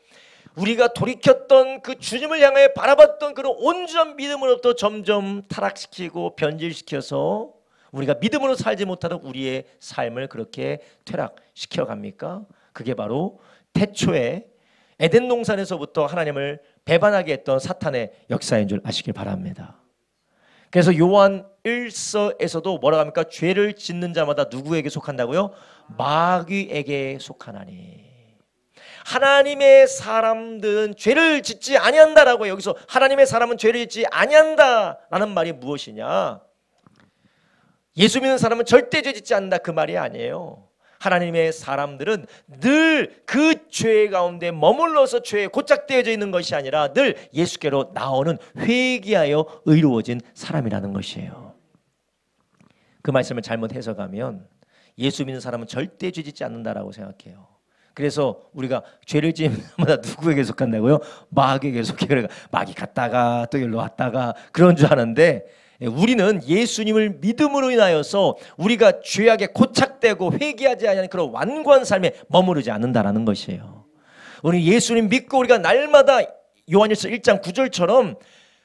우리가 돌이켰던 그 주님을 향해 바라봤던 그런 온전한 믿음으로부터 점점 타락시키고 변질시켜서 우리가 믿음으로 살지 못하도록 우리의 삶을 그렇게 퇴락시켜 갑니까? 그게 바로 태초에 에덴 동산에서부터 하나님을 배반하게 했던 사탄의 역사인 줄 아시길 바랍니다. 그래서 요한 1서에서도 뭐라고 합니까? 죄를 짓는 자마다 누구에게 속한다고요? 마귀에게 속하나니. 하나님의 사람들은 죄를 짓지 아니한다라고. 여기서 하나님의 사람은 죄를 짓지 아니한다라는 말이 무엇이냐? 예수 믿는 사람은 절대 죄 짓지 않는다, 그 말이 아니에요. 하나님의 사람들은 늘 그 죄 가운데 머물러서 죄에 고착되어져 있는 것이 아니라 늘 예수께로 나오는 회개하여 의로워진 사람이라는 것이에요. 그 말씀을 잘못 해석하면 예수 믿는 사람은 절대 죄 짓지 않는다라고 생각해요. 그래서 우리가 죄를 지으면 누구에게 속한다고요? 마귀에게 속해. 그러니까 마귀 갔다가 또 여기로 왔다가 그런 줄 아는데, 우리는 예수님을 믿음으로 인하여서 우리가 죄악에 고착되고 회개하지 않는 그런 완고한 삶에 머무르지 않는다라는 것이에요. 우리 예수님 믿고 우리가 날마다 요한일서 1장 9절처럼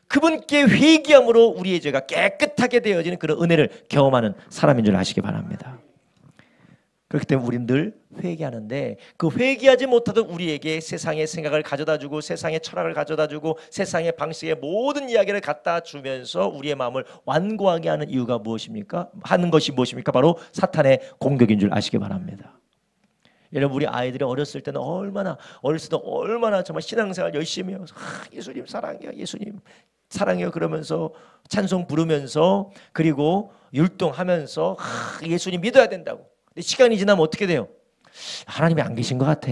그분께 회개함으로 우리의 죄가 깨끗하게 되어지는 그런 은혜를 경험하는 사람인 줄 아시기 바랍니다. 그렇기 때문에 우리는 늘 회개하는데, 그 회개하지 못하던 우리에게 세상의 생각을 가져다주고 세상의 철학을 가져다주고 세상의 방식의 모든 이야기를 갖다 주면서 우리의 마음을 완고하게 하는 이유가 무엇입니까? 하는 것이 무엇입니까? 바로 사탄의 공격인 줄 아시기 바랍니다. 여러분, 우리 아이들이 어렸을 때는 얼마나 정말 신앙생활 열심히 해서 예수님 사랑해요, 예수님 사랑해요 그러면서 찬송 부르면서, 그리고 율동하면서 예수님 믿어야 된다고. 근데 시간이 지나면 어떻게 돼요? 하나님이 안 계신 것 같아.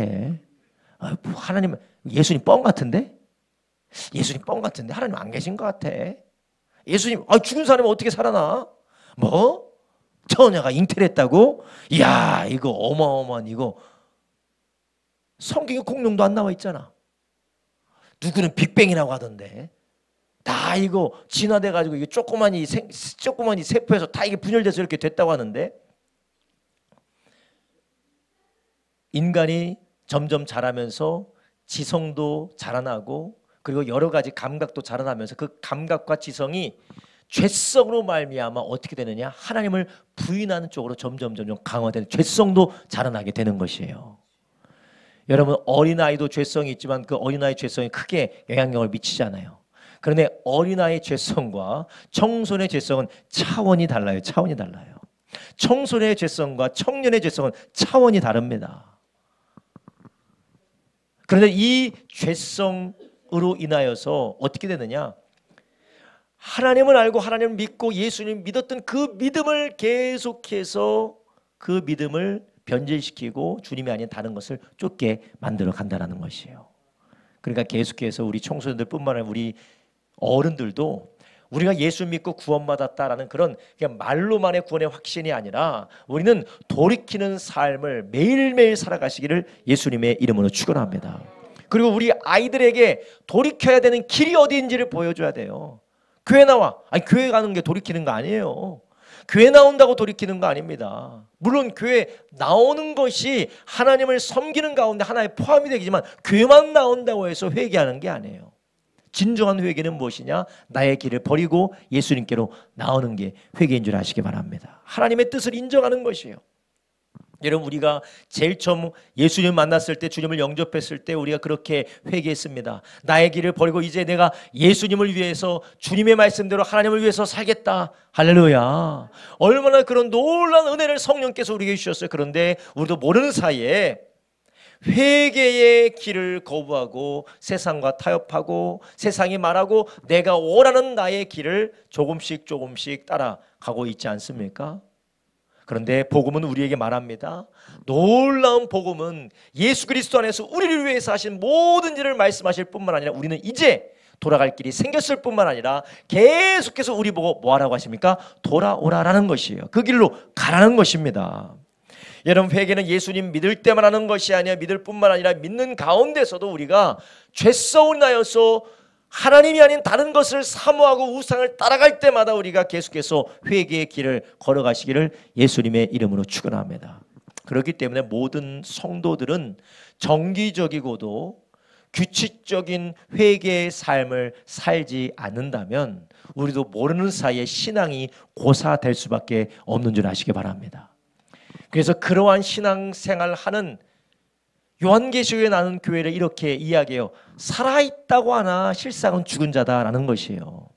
하나님, 예수님 뻥 같은데? 예수님 뻥 같은데? 하나님 안 계신 것 같아. 예수님, 죽은 사람이 어떻게 살아나? 뭐? 처녀가 잉태를 했다고? 이야, 이거 어마어마한, 이거 성경에 공룡도 안 나와 있잖아. 누구는 빅뱅이라고 하던데, 다 이거 진화돼가지고 이게 조그마니 세포에서 다 이게 분열돼서 이렇게 됐다고 하는데, 인간이 점점 자라면서 지성도 자라나고 그리고 여러 가지 감각도 자라나면서 그 감각과 지성이 죄성으로 말미암아 어떻게 되느냐? 하나님을 부인하는 쪽으로 점점 강화되는 죄성도 자라나게 되는 것이에요. 여러분, 어린아이도 죄성이 있지만 그 어린아이의 죄성이 크게 영향력을 미치지 않아요. 그런데 어린아이의 죄성과 청소년의 죄성은 차원이 달라요. 차원이 달라요. 청소년의 죄성과 청년의 죄성은 차원이 다릅니다. 그런데 이 죄성으로 인하여서 어떻게 되느냐? 하나님을 알고 하나님을 믿고 예수님 믿었던 그 믿음을 계속해서 그 믿음을 변질시키고 주님이 아닌 다른 것을 쫓게 만들어 간다는 것이에요. 그러니까 계속해서 우리 청소년들 뿐만 아니라 우리 어른들도 우리가 예수 믿고 구원받았다라는 그런 그냥 말로만의 구원의 확신이 아니라 우리는 돌이키는 삶을 매일매일 살아가시기를 예수님의 이름으로 축원합니다. 그리고 우리 아이들에게 돌이켜야 되는 길이 어디인지를 보여줘야 돼요. 교회 나와. 교회 가는 게 돌이키는 거 아니에요. 교회 나온다고 돌이키는 거 아닙니다. 물론 교회 나오는 것이 하나님을 섬기는 가운데 하나에 포함이 되지만 교회만 나온다고 해서 회개하는 게 아니에요. 진정한 회개는 무엇이냐? 나의 길을 버리고 예수님께로 나오는 게 회개인 줄 아시기 바랍니다. 하나님의 뜻을 인정하는 것이에요. 여러분, 우리가 제일 처음 예수님 만났을 때, 주님을 영접했을 때 우리가 그렇게 회개했습니다. 나의 길을 버리고 이제 내가 예수님을 위해서, 주님의 말씀대로 하나님을 위해서 살겠다. 할렐루야. 얼마나 그런 놀라운 은혜를 성령께서 우리에게 주셨어요. 그런데 우리도 모르는 사이에 회개의 길을 거부하고 세상과 타협하고 세상이 말하고 내가 원하는 나의 길을 조금씩 따라가고 있지 않습니까? 그런데 복음은 우리에게 말합니다. 놀라운 복음은 예수 그리스도 안에서 우리를 위해서 하신 모든 일을 말씀하실 뿐만 아니라 우리는 이제 돌아갈 길이 생겼을 뿐만 아니라 계속해서 우리 보고 뭐 하라고 하십니까? 돌아오라라는 것이에요. 그 길로 가라는 것입니다. 여러분, 회개는 예수님 믿을 때만 하는 것이 아니라 믿을 뿐만 아니라 믿는 가운데서도 우리가 죄성을 인하여서 하나님이 아닌 다른 것을 사모하고 우상을 따라갈 때마다 우리가 계속해서 회개의 길을 걸어가시기를 예수님의 이름으로 축원합니다. 그렇기 때문에 모든 성도들은 정기적이고도 규칙적인 회개의 삶을 살지 않는다면 우리도 모르는 사이에 신앙이 고사될 수밖에 없는 줄 아시기 바랍니다. 그래서 그러한 신앙생활을 하는 요한계시록에 나오는 교회를 이렇게 이야기해요. 살아있다고 하나 실상은 죽은 자다라는 것이에요.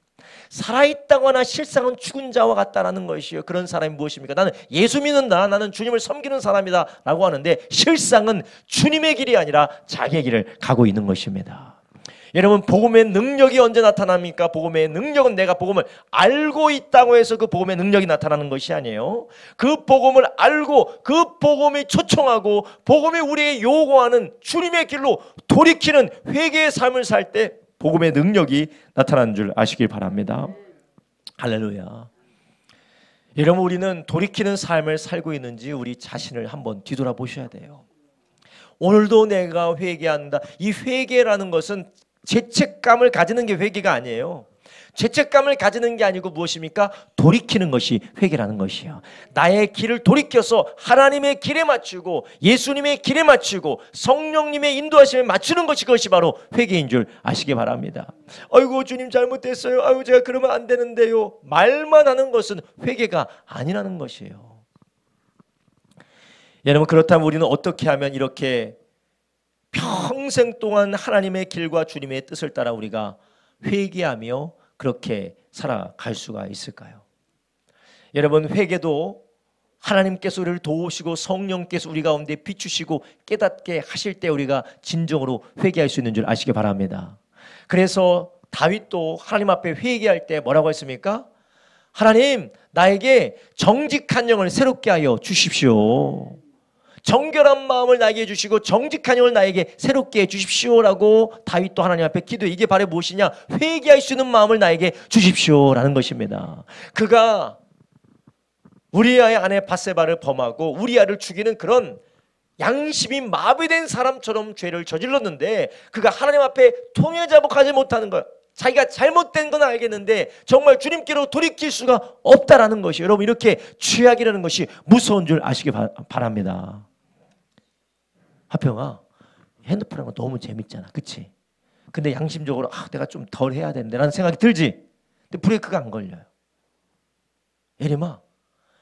살아있다고 하나 실상은 죽은 자와 같다라는 것이에요. 그런 사람이 무엇입니까? 나는 예수 믿는다, 나는 주님을 섬기는 사람이다 라고 하는데 실상은 주님의 길이 아니라 자기의 길을 가고 있는 것입니다. 여러분, 복음의 능력이 언제 나타납니까? 복음의 능력은 내가 복음을 알고 있다고 해서 그 복음의 능력이 나타나는 것이 아니에요. 그 복음을 알고 그 복음이 초청하고 복음이 우리의 요구하는 주님의 길로 돌이키는 회개의 삶을 살 때 복음의 능력이 나타나는 줄 아시길 바랍니다. 할렐루야. 여러분, 우리는 돌이키는 삶을 살고 있는지 우리 자신을 한번 뒤돌아보셔야 돼요. 오늘도 내가 회개한다. 이 회개라는 것은 죄책감을 가지는 게 회개가 아니에요. 죄책감을 가지는 게 아니고 무엇입니까? 돌이키는 것이 회개라는 것이에요. 나의 길을 돌이켜서 하나님의 길에 맞추고 예수님의 길에 맞추고 성령님의 인도하심에 맞추는 것이 그것이 바로 회개인 줄 아시기 바랍니다. 아이고 주님 잘못됐어요. 아이고 제가 그러면 안 되는데요. 말만 하는 것은 회개가 아니라는 것이에요. 여러분, 그렇다면 우리는 어떻게 하면 이렇게 평생 동안 하나님의 길과 주님의 뜻을 따라 우리가 회개하며 그렇게 살아갈 수가 있을까요? 여러분, 회개도 하나님께서 우리를 도우시고 성령께서 우리 가운데 비추시고 깨닫게 하실 때 우리가 진정으로 회개할 수 있는 줄 아시기 바랍니다. 그래서 다윗도 하나님 앞에 회개할 때 뭐라고 했습니까? 하나님, 나에게 정직한 영을 새롭게 하여 주십시오. 정결한 마음을 나에게 해주시고 정직한 영을 나에게 새롭게 해주십시오라고 다윗도 하나님 앞에 기도해. 이게 바로 무엇이냐? 회개할 수 있는 마음을 나에게 주십시오라는 것입니다. 그가 우리아의 아내 밧세바를 범하고 우리아를 죽이는 그런 양심이 마비된 사람처럼 죄를 저질렀는데 그가 하나님 앞에 통회자복하지 못하는 것, 자기가 잘못된 건 알겠는데 정말 주님께로 돌이킬 수가 없다라는 것이, 여러분, 이렇게 죄악이라는 것이 무서운 줄 아시기 바랍니다. 하평아, 핸드폰 하는 거 너무 재밌잖아, 그치? 근데 양심적으로 내가 좀 덜 해야 되는데 라는 생각이 들지? 근데 브레이크가 안 걸려요. 예림아,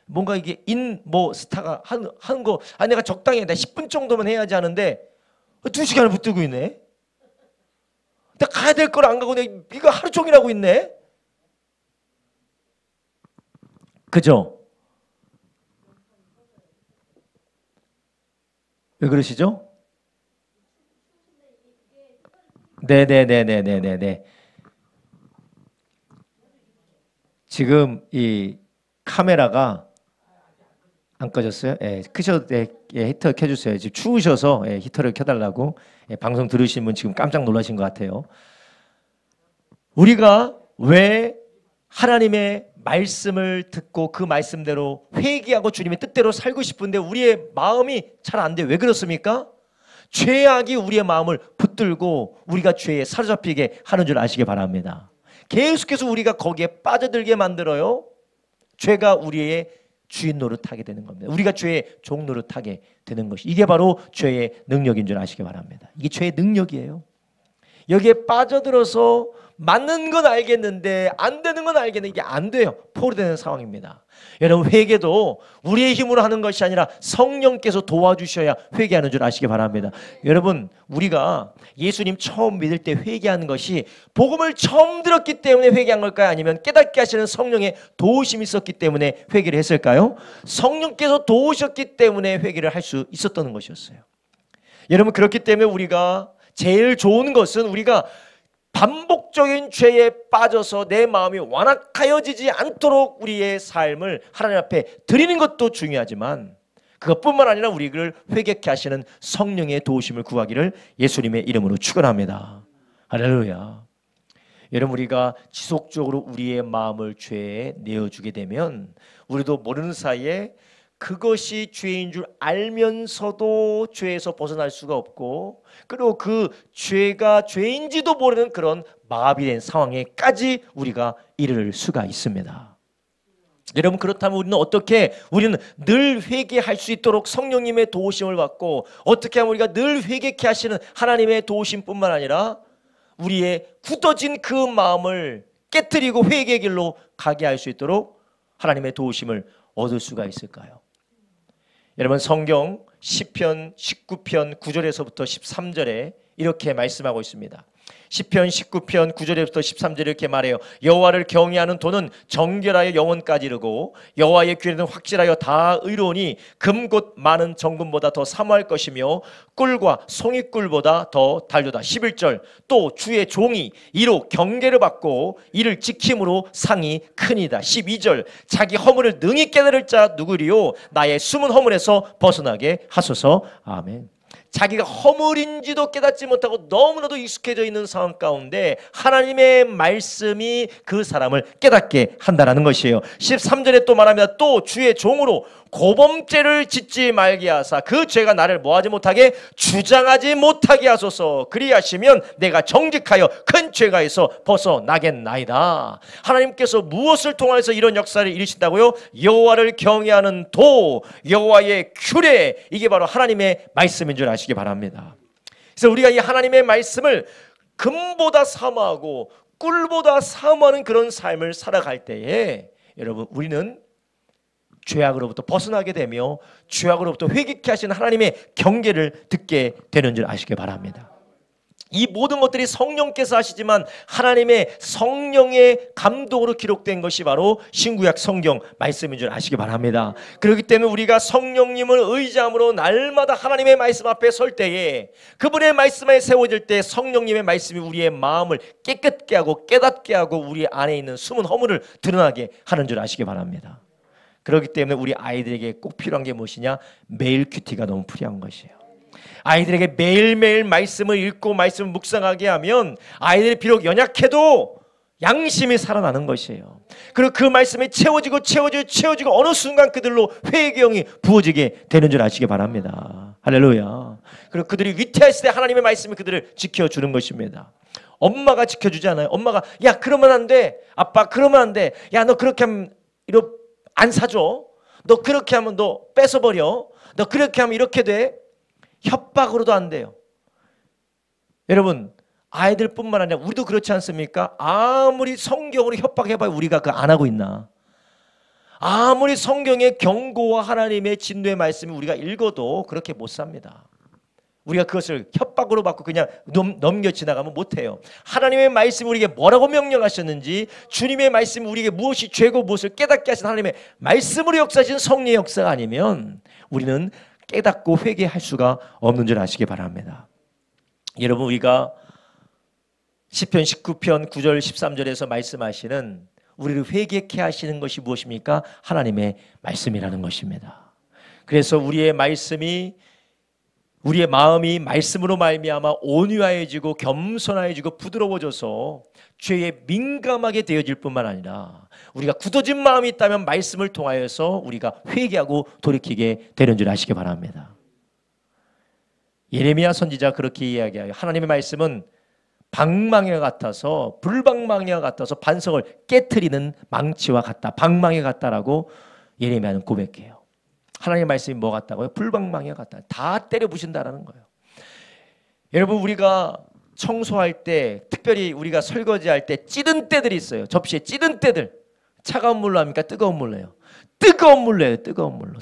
뭔가 이게 스타가 하는 거, 내가 적당히 해, 내가 10분 정도만 해야지 하는데 2시간을 붙들고 있네. 내가 가야 될 걸 안 가고 내가 이거 하루 종일 하고 있네. 그죠? 왜 그러시죠? 네네네네네네. 지금 이 카메라가 안 꺼졌어요? 예, 끄셔도 돼. 예, 히터 켜주세요. 지금 추우셔서 히터를 켜달라고. 방송 들으신 분 지금 깜짝 놀라신 것 같아요. 우리가 왜 하나님의 말씀을 듣고 그 말씀대로 회개하고 주님의 뜻대로 살고 싶은데 우리의 마음이 잘 안 돼? 왜 그렇습니까? 죄악이 우리의 마음을 붙들고 우리가 죄에 사로잡히게 하는 줄 아시기 바랍니다. 계속해서 우리가 거기에 빠져들게 만들어요. 죄가 우리의 주인 노릇하게 되는 겁니다. 우리가 죄의 종 노릇하게 되는 것이, 이게 바로 죄의 능력인 줄 아시기 바랍니다. 이게 죄의 능력이에요. 여기에 빠져들어서 맞는 건 알겠는데 안 되는 건 알겠는데 이게 안 돼요. 포로되는 상황입니다. 여러분, 회개도 우리의 힘으로 하는 것이 아니라 성령께서 도와주셔야 회개하는 줄 아시기 바랍니다. 여러분, 우리가 예수님 처음 믿을 때 회개하는 것이 복음을 처음 들었기 때문에 회개한 걸까요? 아니면 깨닫게 하시는 성령의 도우심이 있었기 때문에 회개를 했을까요? 성령께서 도우셨기 때문에 회개를 할 수 있었던 것이었어요. 여러분, 그렇기 때문에 우리가 제일 좋은 것은 우리가 반복적인 죄에 빠져서 내 마음이 완악하여지지 않도록 우리의 삶을 하나님 앞에 드리는 것도 중요하지만 그것뿐만 아니라 우리를 회개케 하시는 성령의 도우심을 구하기를 예수님의 이름으로 축원합니다. 할렐루야. 여러분, 우리가 지속적으로 우리의 마음을 죄에 내어주게 되면 우리도 모르는 사이에 그것이 죄인 줄 알면서도 죄에서 벗어날 수가 없고, 그리고 그 죄가 죄인지도 모르는 그런 마비된 상황에까지 우리가 이를 수가 있습니다. 여러분, 그렇다면 우리는 늘 회개할 수 있도록 성령님의 도우심을 받고, 어떻게 하면 우리가 늘 회개케 하시는 하나님의 도우심뿐만 아니라 우리의 굳어진 그 마음을 깨트리고 회개의 길로 가게 할 수 있도록 하나님의 도우심을 얻을 수가 있을까요? 여러분, 성경 시편 19편 9절에서부터 13절에 이렇게 말씀하고 있습니다. 시편 19편 9절에부터 13절에 이렇게 말해요. 여호와를 경외하는 도는 정결하여 영혼까지 이르고 여호와의 규례는 확실하여 다 의로우니 금 곧 많은 정금보다 더 사모할 것이며 꿀과 송이꿀보다 더 달도다. 11절, 또 주의 종이 이로 경계를 받고 이를 지킴으로 상이 크니이다. 12절, 자기 허물을 능히 깨달을 자 누구리요 나의 숨은 허물에서 벗어나게 하소서. 아멘. 자기가 허물인지도 깨닫지 못하고 너무나도 익숙해져 있는 상황 가운데 하나님의 말씀이 그 사람을 깨닫게 한다는 것이에요. 13절에 또 말합니다. 또 주의 종으로 고범죄를 짓지 말게 하사 그 죄가 나를 뭐하지 못하게 주장하지 못하게 하소서. 그리하시면 내가 정직하여 큰 죄가에서 벗어나겠나이다. 하나님께서 무엇을 통해서 이런 역사를 이루신다고요? 여호와를 경외하는 도, 여호와의 규례, 이게 바로 하나님의 말씀인 줄 아시기 바랍니다. 그래서 우리가 이 하나님의 말씀을 금보다 사모하고 꿀보다 사모하는 그런 삶을 살아갈 때에 여러분, 우리는 죄악으로부터 벗어나게 되며 죄악으로부터 회개케 하시는 하나님의 경계를 듣게 되는 줄 아시기 바랍니다. 이 모든 것들이 성령께서 하시지만 하나님의 성령의 감동으로 기록된 것이 바로 신구약 성경 말씀인 줄 아시기 바랍니다. 그렇기 때문에 우리가 성령님을 의지함으로 날마다 하나님의 말씀 앞에 설 때에, 그분의 말씀에 세워질 때 성령님의 말씀이 우리의 마음을 깨끗게 하고 깨닫게 하고 우리 안에 있는 숨은 허물을 드러나게 하는 줄 아시기 바랍니다. 그렇기 때문에 우리 아이들에게 꼭 필요한 게 무엇이냐? 매일 큐티가 너무 필요한 것이에요. 아이들에게 매일매일 말씀을 읽고 말씀을 묵상하게 하면 아이들이 비록 연약해도 양심이 살아나는 것이에요. 그리고 그 말씀이 채워지고 어느 순간 그들로 회개의 영이 부어지게 되는 줄 아시기 바랍니다. 할렐루야. 그리고 그들이 위태했을 때 하나님의 말씀이 그들을 지켜주는 것입니다. 엄마가 지켜주지 않아요? 엄마가 야 그러면 안 돼. 아빠 그러면 안 돼. 야 너 그렇게 하면 안 사줘. 너 그렇게 하면 너 뺏어버려. 너 그렇게 하면 이렇게 돼. 협박으로도 안 돼요. 여러분, 아이들뿐만 아니라 우리도 그렇지 않습니까? 아무리 성경으로 협박해봐야 우리가 그거 안 하고 있나? 아무리 성경의 경고와 하나님의 진노의 말씀을 우리가 읽어도 그렇게 못 삽니다. 우리가 그것을 협박으로 받고 그냥 넘겨 지나가면 못해요. 하나님의 말씀이 우리에게 뭐라고 명령하셨는지, 주님의 말씀이 우리에게 무엇이 죄고 무엇을 깨닫게 하신 하나님의 말씀으로 역사하신 성령의 역사가 아니면 우리는 깨닫고 회개할 수가 없는 줄 아시기 바랍니다. 여러분, 우리가 시편 19편 9절 13절에서 말씀하시는 우리를 회개케 하시는 것이 무엇입니까? 하나님의 말씀이라는 것입니다. 그래서 우리의 마음이 말씀으로 말미암아 온유하여지고 겸손해지고 부드러워져서 죄에 민감하게 되어질 뿐만 아니라 우리가 굳어진 마음이 있다면 말씀을 통하여서 우리가 회개하고 돌이키게 되는 줄 아시기 바랍니다. 예레미야 선지자 그렇게 이야기해요. 하나님의 말씀은 방망이와 같아서, 불방망이와 같아서 반석을 깨트리는 망치와 같다. 방망이 같다라고 예레미야는 고백해요. 하나님의 말씀이 뭐 같다고요? 불방망이와 같다. 다 때려 부신다라는 거예요. 여러분, 우리가 청소할 때, 특별히 우리가 설거지할 때 찌든 때들이 있어요. 접시에 찌든 때들. 차가운 물로 합니까? 뜨거운 물로 해요? 뜨거운 물로 해요. 뜨거운 물로.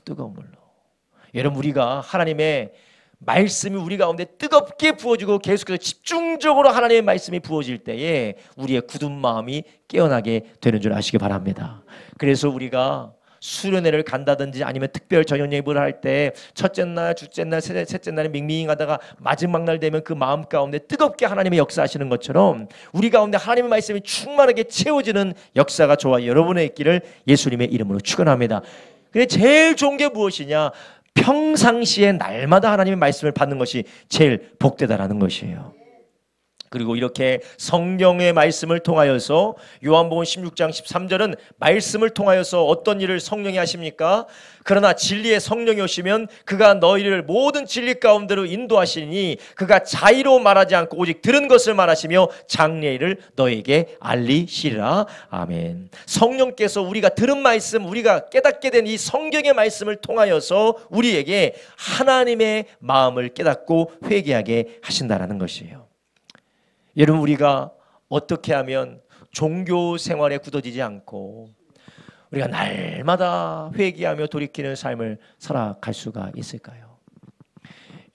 여러분, 우리가 하나님의 말씀이 우리 가운데 뜨겁게 부어지고 계속해서 집중적으로 하나님의 말씀이 부어질 때에 우리의 굳은 마음이 깨어나게 되는 줄 아시기 바랍니다. 그래서 우리가 수련회를 간다든지 아니면 특별 저녁 예배를 할 때 첫째 날, 둘째 날, 셋째 날에 밍밍이 가다가 마지막 날 되면 그 마음 가운데 뜨겁게 하나님의 역사하시는 것처럼 우리 가운데 하나님의 말씀이 충만하게 채워지는 역사가 저와 여러분의 있기를 예수님의 이름으로 축원합니다. 근데 제일 좋은 게 무엇이냐? 평상시에 날마다 하나님의 말씀을 받는 것이 제일 복되다라는 것이에요. 그리고 이렇게 성경의 말씀을 통하여서 요한복음 16장 13절은 말씀을 통하여서 어떤 일을 성령이 하십니까? 그러나 진리의 성령이 오시면 그가 너희를 모든 진리 가운데로 인도하시니 그가 자의로 말하지 않고 오직 들은 것을 말하시며 장래일을 너에게 알리시리라. 아멘. 성령께서 우리가 들은 말씀, 우리가 깨닫게 된 이 성경의 말씀을 통하여서 우리에게 하나님의 마음을 깨닫고 회개하게 하신다라는 것이에요. 여러분, 우리가 어떻게 하면 종교 생활에 굳어지지 않고 우리가 날마다 회개하며 돌이키는 삶을 살아갈 수가 있을까요?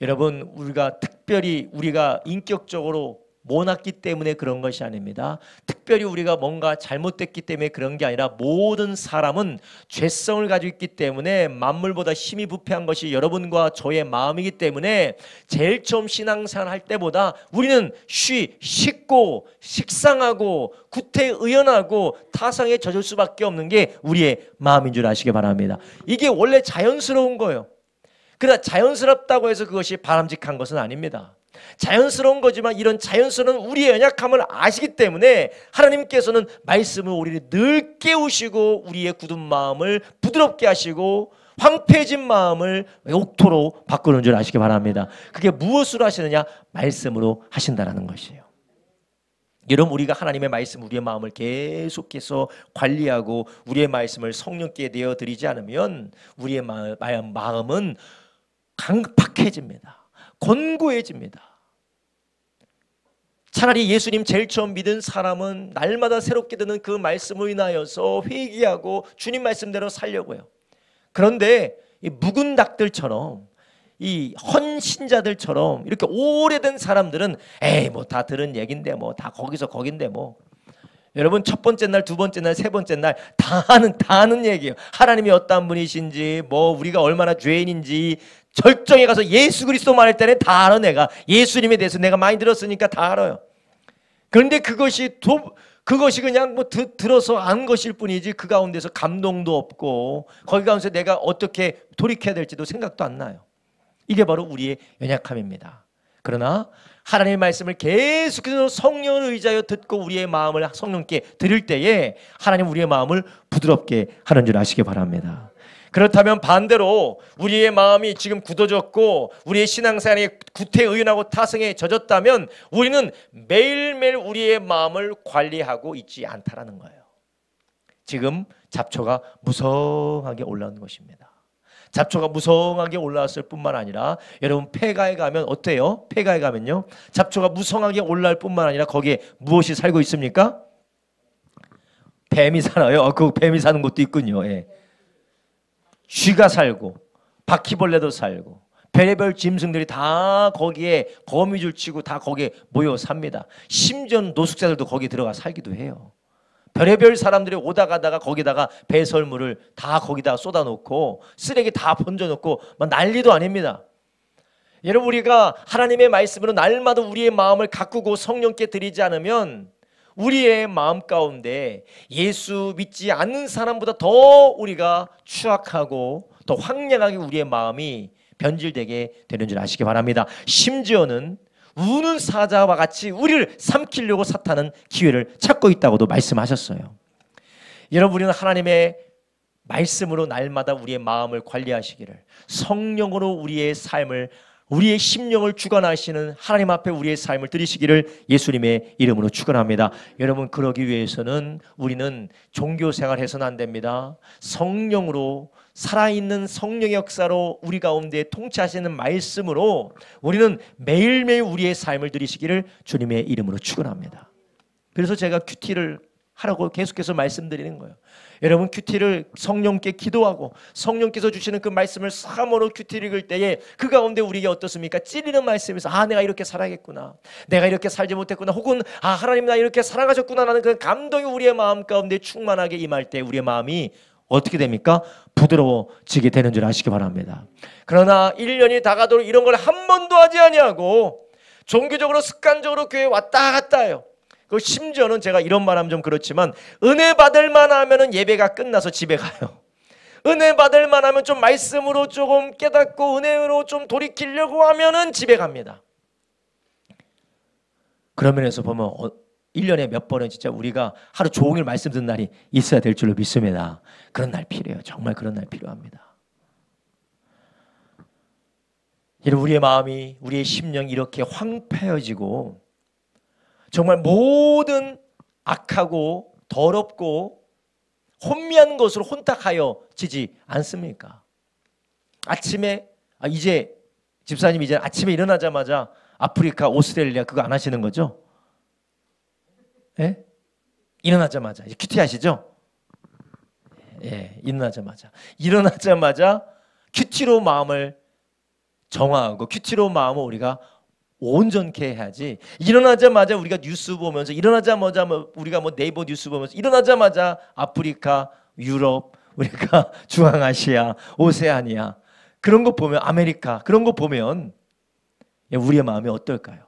여러분, 우리가 특별히 우리가 인격적으로 모났기 때문에 그런 것이 아닙니다. 특별히 우리가 뭔가 잘못됐기 때문에 그런 게 아니라 모든 사람은 죄성을 가지고 있기 때문에 만물보다 힘이 부패한 것이 여러분과 저의 마음이기 때문에 제일 처음 신앙생활 할 때보다 우리는 쉽고 식상하고 구태의연하고 타성에 젖을 수밖에 없는 게 우리의 마음인 줄 아시기 바랍니다. 이게 원래 자연스러운 거예요. 그러나 자연스럽다고 해서 그것이 바람직한 것은 아닙니다. 자연스러운 거지만 이런 자연스러운 우리의 연약함을 아시기 때문에 하나님께서는 말씀을 우리를 늘 깨우시고 우리의 굳은 마음을 부드럽게 하시고 황폐해진 마음을 옥토로 바꾸는 줄 아시기 바랍니다. 그게 무엇으로 하시느냐? 말씀으로 하신다는 것이에요. 여러분, 우리가 하나님의 말씀, 우리의 마음을 계속해서 관리하고 우리의 말씀을 성령께 내어드리지 않으면 우리의 마음은 강팍해집니다. 권고해집니다. 차라리 예수님 제일 처음 믿은 사람은 날마다 새롭게 듣는 그 말씀을 인하여서 회개하고 주님 말씀대로 살려고요. 그런데 이 묵은 닭들처럼 이 헌신자들처럼 이렇게 오래된 사람들은 에이 뭐 다 들은 얘긴데 뭐 다 거기서 거긴데 뭐. 여러분, 첫 번째 날, 두 번째 날, 세 번째 날 다 아는 얘기예요. 하나님이 어떤 분이신지, 뭐 우리가 얼마나 죄인인지 절정에 가서 예수 그리스도 말할 때는 다 알아. 내가 예수님에 대해서 내가 많이 들었으니까 다 알아요. 그런데 그것이 그냥 뭐 들어서 아는 것일 뿐이지 그 가운데서 감동도 없고 거기 가운데서 내가 어떻게 돌이켜야 될지도 생각도 안 나요. 이게 바로 우리의 연약함입니다. 그러나 하나님의 말씀을 계속해서 성령을 의지하여 듣고 우리의 마음을 성령께 드릴 때에 하나님 우리의 마음을 부드럽게 하는 줄 아시기 바랍니다. 그렇다면 반대로 우리의 마음이 지금 굳어졌고 우리의 신앙생활이 구태의연하고 타성에 젖었다면 우리는 매일매일 우리의 마음을 관리하고 있지 않다라는 거예요. 지금 잡초가 무성하게 올라오는 것입니다. 잡초가 무성하게 올라왔을 뿐만 아니라 여러분, 폐가에 가면 어때요? 폐가에 가면요, 잡초가 무성하게 올라올 뿐만 아니라 거기에 무엇이 살고 있습니까? 뱀이 살아요. 그 뱀이 사는 곳도 있군요. 예. 쥐가 살고 바퀴벌레도 살고 별의별 짐승들이 다 거기에 거미줄 치고 다 거기에 모여 삽니다. 심지어 노숙자들도 거기 들어가 살기도 해요. 별의별 사람들이 오다 가다가 거기다가 배설물을 다 거기다 쏟아놓고 쓰레기 다 번져놓고 막 난리도 아닙니다. 여러분, 우리가 하나님의 말씀으로 날마다 우리의 마음을 가꾸고 성령께 드리지 않으면 우리의 마음 가운데 예수 믿지 않는 사람보다 더 우리가 추악하고 더 황량하게 우리의 마음이 변질되게 되는 줄 아시기 바랍니다. 심지어는 우는 사자와 같이 우리를 삼키려고 사탄은 기회를 찾고 있다고도 말씀하셨어요. 여러분, 우리는 하나님의 말씀으로 날마다 우리의 마음을 관리하시기를, 성령으로 우리의 삶을, 우리의 심령을 주관하시는 하나님 앞에 우리의 삶을 드리시기를 예수님의 이름으로 축원합니다. 여러분, 그러기 위해서는 우리는 종교 생활해서는 안 됩니다. 성령으로, 살아있는 성령의 역사로 우리 가운데 통치하시는 말씀으로 우리는 매일매일 우리의 삶을 드리시기를 주님의 이름으로 축원합니다. 그래서 제가 큐티를 하라고 계속해서 말씀드리는 거예요. 여러분, 큐티를 성령께 기도하고 성령께서 주시는 그 말씀을 사모로 큐티를 읽을 때에 그 가운데 우리에게 어떻습니까? 찔리는 말씀에서 내가 이렇게 살아야겠구나, 내가 이렇게 살지 못했구나, 혹은 하나님 나 이렇게 사랑하셨구나 라는 그 감동이 우리의 마음 가운데 충만하게 임할 때 우리의 마음이 어떻게 됩니까? 부드러워지게 되는 줄 아시기 바랍니다. 그러나 1년이 다가도록 이런 걸 한 번도 하지 아니하고 종교적으로 습관적으로 교회에 왔다 갔다 해요. 그 심지어는 제가 이런 말하면 좀 그렇지만 은혜 받을 만하면은 예배가 끝나서 집에 가요. 은혜 받을 만하면 좀 말씀으로 조금 깨닫고 은혜로 좀 돌이키려고 하면은 집에 갑니다. 그런 면에서 보면 1년에 몇 번은 진짜 우리가 하루 종일 말씀 듣는 날이 있어야 될 줄로 믿습니다. 그런 날 필요해요. 정말 그런 날 필요합니다. 우리의 마음이, 우리의 심령이 이렇게 황폐해지고 정말 모든 악하고 더럽고 혼미한 것으로 혼탁하여지지 않습니까? 아침에 이제 집사님 이제 아침에 일어나자마자 아프리카, 오스트레일리아 그거 안 하시는 거죠? 예? 일어나자마자 이제 큐티 하시죠? 예, 일어나자마자 큐티로 마음을 정화하고 큐티로 마음을 우리가 온전케 해야지. 일어나자마자 우리가 뉴스 보면서 일어나자마자 우리가 네이버 뉴스 보면서 일어나자마자 아프리카, 유럽, 우리가 중앙아시아, 오세아니아 그런 거 보면 아메리카 그런 거 보면 우리의 마음이 어떨까요?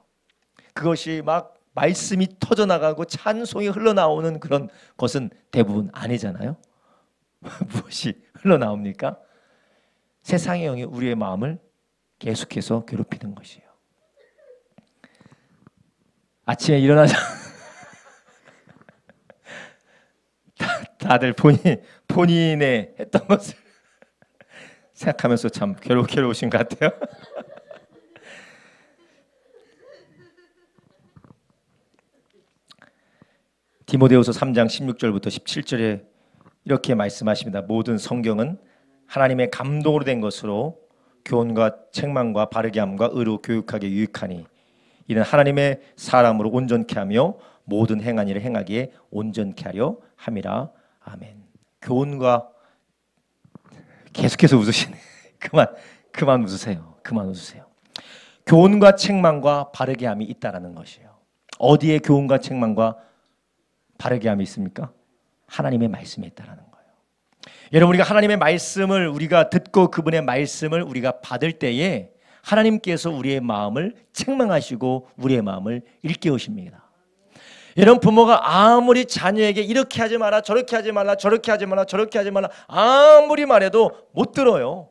그것이 막 말씀이 터져나가고 찬송이 흘러나오는 그런 것은 대부분 아니잖아요. 무엇이 흘러나옵니까? 세상의 영이 우리의 마음을 계속해서 괴롭히는 것이에요. 아침에 일어나자 다들 본인의 했던 것을 생각하면서 참 괴로우신 것 같아요. 디모데후서 3장 16절부터 17절에 이렇게 말씀하십니다. 모든 성경은 하나님의 감동으로 된 것으로 교훈과 책망과 바르게 함과 의로 교육하게 유익하니 이는 하나님의 사람으로 온전케 하며 모든 행한 일을 행하기에 온전케 하려 함이라. 아멘. 교훈과 계속해서 웃으시네. 그만 웃으세요. 교훈과 책망과 바르게 함이 있다라는 것이에요. 어디에 교훈과 책망과 바르게 함이 있습니까? 하나님의 말씀에 있다라는 거예요. 여러분 우리가 하나님의 말씀을 우리가 듣고 그분의 말씀을 우리가 받을 때에 하나님께서 우리의 마음을 책망하시고 우리의 마음을 일깨우십니다. 여러분 부모가 아무리 자녀에게 이렇게 하지 마라 저렇게 하지 말라 저렇게 하지 말라 저렇게 하지 말라 아무리 말해도 못 들어요.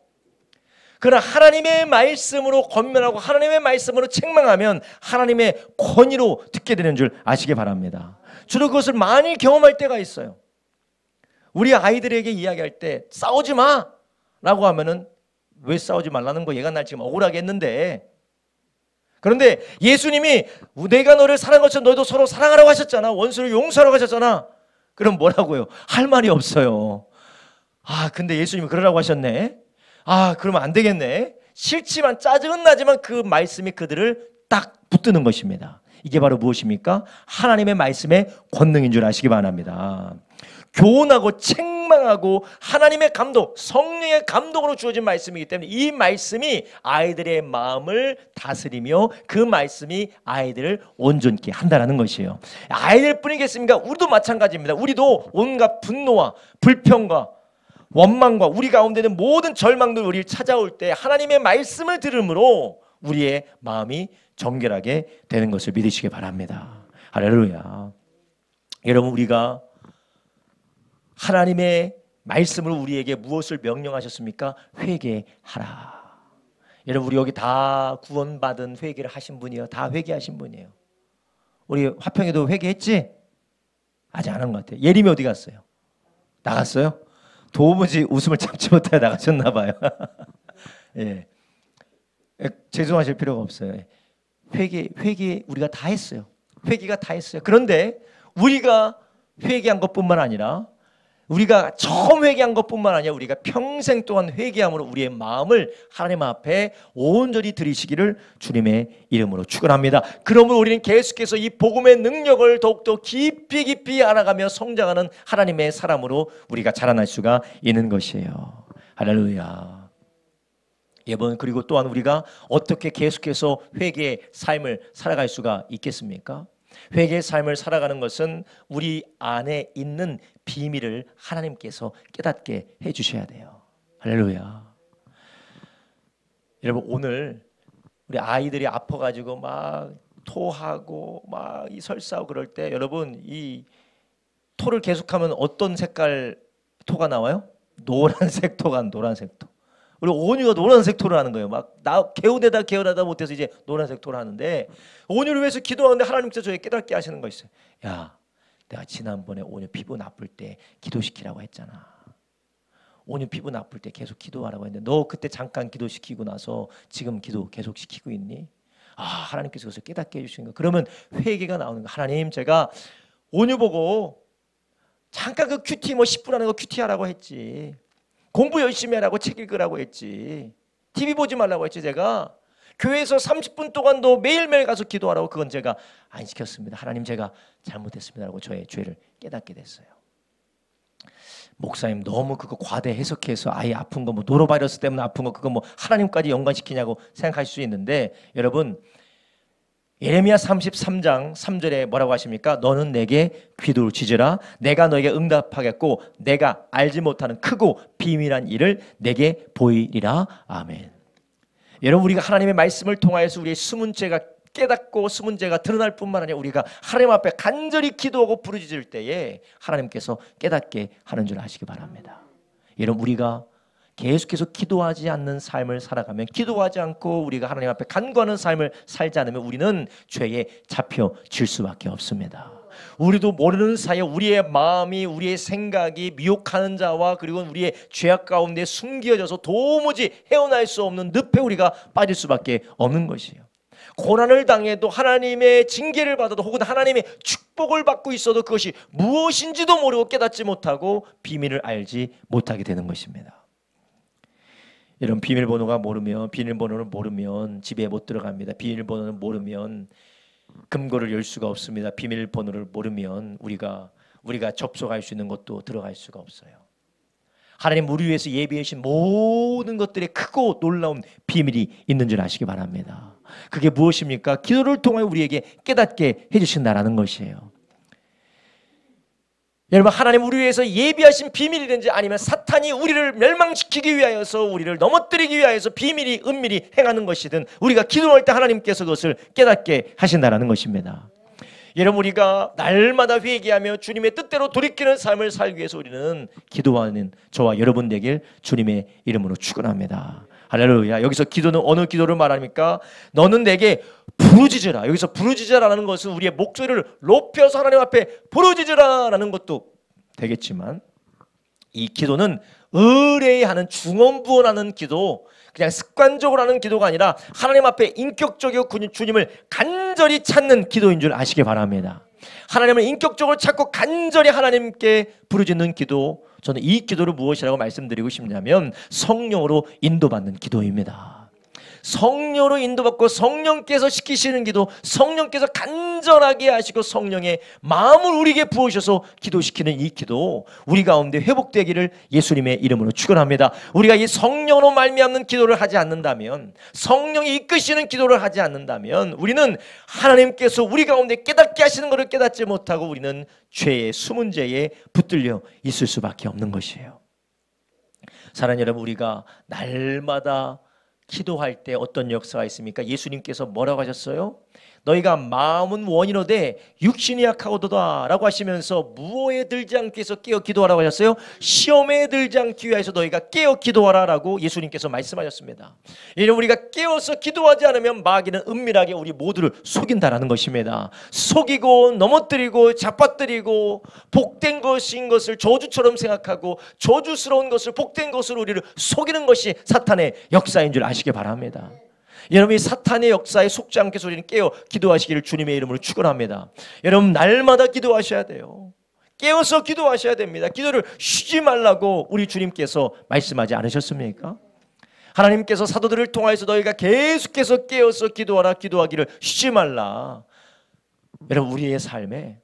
그러나 하나님의 말씀으로 권면하고 하나님의 말씀으로 책망하면 하나님의 권위로 듣게 되는 줄 아시기 바랍니다. 주로 그것을 많이 경험할 때가 있어요. 우리 아이들에게 이야기할 때 싸우지 마 라고 하면은 왜 싸우지 말라는 거 얘가 날 지금 억울하게 했는데, 그런데 예수님이 내가 너를 사랑한 것처럼 너희도 서로 사랑하라고 하셨잖아. 원수를 용서하라고 하셨잖아. 그럼 뭐라고요? 할 말이 없어요. 근데 예수님이 그러라고 하셨네. 그러면 안 되겠네. 싫지만 짜증은 나지만 그 말씀이 그들을 딱 붙드는 것입니다. 이게 바로 무엇입니까? 하나님의 말씀의 권능인 줄 아시기 바랍니다. 교훈하고 책망하고 하나님의 감동, 성령의 감동으로 주어진 말씀이기 때문에 이 말씀이 아이들의 마음을 다스리며 그 말씀이 아이들을 온전케 한다는 것이에요. 아이들뿐이겠습니까? 우리도 마찬가지입니다. 우리도 온갖 분노와 불평과 원망과 우리 가운데 있는 모든 절망들 우리를 찾아올 때 하나님의 말씀을 들음으로 우리의 마음이 정결하게 되는 것을 믿으시기 바랍니다. 할렐루야. 여러분 우리가 하나님의 말씀으로 우리에게 무엇을 명령하셨습니까? 회개하라. 여러분 우리 여기 다 구원받은 회개를 하신 분이에요. 다 회개하신 분이에요. 우리 화평에도 회개했지? 아직 안 한 것 같아요. 예림이 어디 갔어요? 나갔어요? 도무지 웃음을 참지 못해 나가셨나 봐요. 예. 죄송하실 필요가 없어요. 회개 우리가 다 했어요. 회개가 다 했어요. 그런데 우리가 회개한 것뿐만 아니라 우리가 처음 회개한 것뿐만 아니라 우리가 평생 동안 회개함으로 우리의 마음을 하나님 앞에 온전히 드리시기를 주님의 이름으로 축원합니다. 그러므로 우리는 계속해서 이 복음의 능력을 더욱더 깊이 알아가며 성장하는 하나님의 사람으로 우리가 자라날 수가 있는 것이에요. 할렐루야. 여러분 그리고 또한 우리가 어떻게 계속해서 회개의 삶을 살아갈 수가 있겠습니까? 회개의 삶을 살아가는 것은 우리 안에 있는 비밀을 하나님께서 깨닫게 해주셔야 돼요. 할렐루야. 여러분, 오늘 우리 아이들이 아파가지고 막 토하고 막 이 설사하고 그럴 때, 여러분 이 토를 계속하면 어떤 색깔 토가 나와요? 노란색 토가, 노란색 토. 우리 온유가 노란색 토를 하는 거예요. 막 나 개운하다 못해서 이제 노란색 토를 하는데, 온유를 위해서 기도하는데 하나님께서 저에게 깨닫게 하시는 거 있어요. 야, 내가 지난번에 온유 피부 나쁠 때 기도시키라고 했잖아. 온유 피부 나쁠 때 계속 기도하라고 했는데 너 그때 잠깐 기도시키고 나서 지금 기도 계속 시키고 있니? 아, 하나님께서 그것을 깨닫게 해주시는 거예요. 그러면 회개가 나오는 거예요. 하나님, 제가 온유 보고 잠깐 그 큐티 10분 하는 거 큐티 하라고 했지. 공부 열심히 하라고 책 읽으라고 했지. TV 보지 말라고 했지. 제가 교회에서 30분 동안도 매일매일 가서 기도하라고, 그건 제가 안 시켰습니다. 하나님, 제가 잘못했습니다라고 저의 죄를 깨닫게 됐어요. 목사님, 너무 그거 과대 해석해서 아이 아픈 거 노로바이러스 때문에 아픈 거 그거 하나님까지 연관시키냐고 생각하실 수 있는데, 여러분 예레미야 33장 3절에 뭐라고 하십니까? 너는 내게 귀를 지으라. 내가 너에게 응답하겠고 내가 알지 못하는 크고 비밀한 일을 내게 보이리라. 아멘. 여러분, 우리가 하나님의 말씀을 통하여서 우리의 숨은 죄가 깨닫고 숨은 죄가 드러날 뿐만 아니라 우리가 하나님 앞에 간절히 기도하고 부르짖을 때에 하나님께서 깨닫게 하는 줄 아시기 바랍니다. 여러분, 우리가 계속해서 기도하지 않는 삶을 살아가면, 기도하지 않고 우리가 하나님 앞에 간구하는 삶을 살지 않으면 우리는 죄에 잡혀질 수밖에 없습니다. 우리도 모르는 사이에 우리의 마음이, 우리의 생각이 미혹하는 자와 그리고 우리의 죄악 가운데 숨겨져서 도무지 헤어날 수 없는 늪에 우리가 빠질 수밖에 없는 것이에요. 고난을 당해도, 하나님의 징계를 받아도, 혹은 하나님의 축복을 받고 있어도 그것이 무엇인지도 모르고 깨닫지 못하고 비밀을 알지 못하게 되는 것입니다. 여러분, 비밀번호를 모르면 집에 못 들어갑니다. 비밀번호를 모르면 금고를 열 수가 없습니다. 비밀번호를 모르면 우리가 접속할 수 있는 것도 들어갈 수가 없어요. 하나님 우리 위해서 예비해 주신 모든 것들에 크고 놀라운 비밀이 있는 줄 아시기 바랍니다. 그게 무엇입니까? 기도를 통해 우리에게 깨닫게 해주신다라는 것이에요. 여러분, 하나님 우리 위해서 예비하신 비밀이든지 아니면 사탄이 우리를 멸망시키기 위하여서, 우리를 넘어뜨리기 위하여서 비밀이 은밀히 행하는 것이든 우리가 기도할 때 하나님께서 그것을 깨닫게 하신다라는 것입니다. 여러분, 우리가 날마다 회개하며 주님의 뜻대로 돌이키는 삶을 살기 위해서 우리는 기도하는 저와 여러분 되길 주님의 이름으로 축원합니다. 할렐루야. 여기서 기도는 어느 기도를 말합니까? 너는 내게 부르짖으라. 여기서 부르짖으라는 것은 우리의 목소리를 높여서 하나님 앞에 부르짖으라라는 것도 되겠지만, 이 기도는 의뢰하는, 중언부언하는 기도, 그냥 습관적으로 하는 기도가 아니라 하나님 앞에 인격적이고 주님을 간절히 찾는 기도인 줄 아시기 바랍니다. 하나님을 인격적으로 찾고 간절히 하나님께 부르짖는 기도, 저는 이 기도를 무엇이라고 말씀드리고 싶냐면 성령으로 인도받는 기도입니다. 성령으로 인도받고 성령께서 시키시는 기도, 성령께서 간절하게 하시고 성령의 마음을 우리에게 부으셔서 기도시키는 이 기도, 우리 가운데 회복되기를 예수님의 이름으로 축원합니다. 우리가 이 성령으로 말미암는 기도를 하지 않는다면, 성령이 이끄시는 기도를 하지 않는다면 우리는 하나님께서 우리 가운데 깨닫게 하시는 것을 깨닫지 못하고 우리는 죄의 숨은 죄에 붙들려 있을 수밖에 없는 것이에요. 사랑하는 여러분, 우리가 날마다 기도할 때 어떤 역사가 있습니까? 예수님께서 뭐라고 하셨어요? 너희가 마음은 원이로되 육신이 약하도다 라고 하시면서 무엇에 들지 않기 위해서 깨어 기도하라고 하셨어요? 시험에 들지 않기 위해서 너희가 깨어 기도하라 라고 예수님께서 말씀하셨습니다. 이는 우리가 깨어서 기도하지 않으면 마귀는 은밀하게 우리 모두를 속인다라는 것입니다. 속이고 넘어뜨리고 잡아뜨리고 복된 것인 것을 저주처럼 생각하고 저주스러운 것을 복된 것으로 우리를 속이는 것이 사탄의 역사인 줄 아시기 바랍니다. 여러분이 사탄의 역사에 속지 않게 우리는 깨어 기도하시기를 주님의 이름으로 축원합니다. 여러분, 날마다 기도하셔야 돼요. 깨어서 기도하셔야 됩니다. 기도를 쉬지 말라고 우리 주님께서 말씀하지 않으셨습니까? 하나님께서 사도들을 통하여서 너희가 계속해서 깨어서 기도하라, 기도하기를 쉬지 말라. 여러분, 우리의 삶에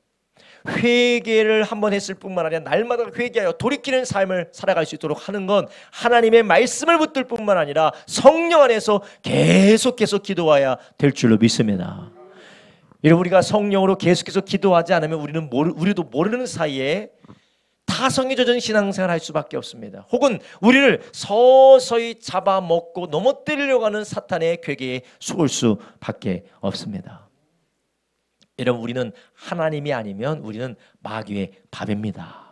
회개를 한번 했을 뿐만 아니라 날마다 회개하여 돌이키는 삶을 살아갈 수 있도록 하는 건 하나님의 말씀을 붙들 뿐만 아니라 성령 안에서 계속해서 기도해야 될 줄로 믿습니다. 여러분, 우리가 성령으로 계속해서 기도하지 않으면 우리도 모르는 사이에 타성에 젖은 신앙생활을 할 수밖에 없습니다. 혹은 우리를 서서히 잡아먹고 넘어뜨리려고 하는 사탄의 괴계에 속을 수밖에 없습니다. 여러분, 우리는 하나님이 아니면 우리는 마귀의 밥입니다.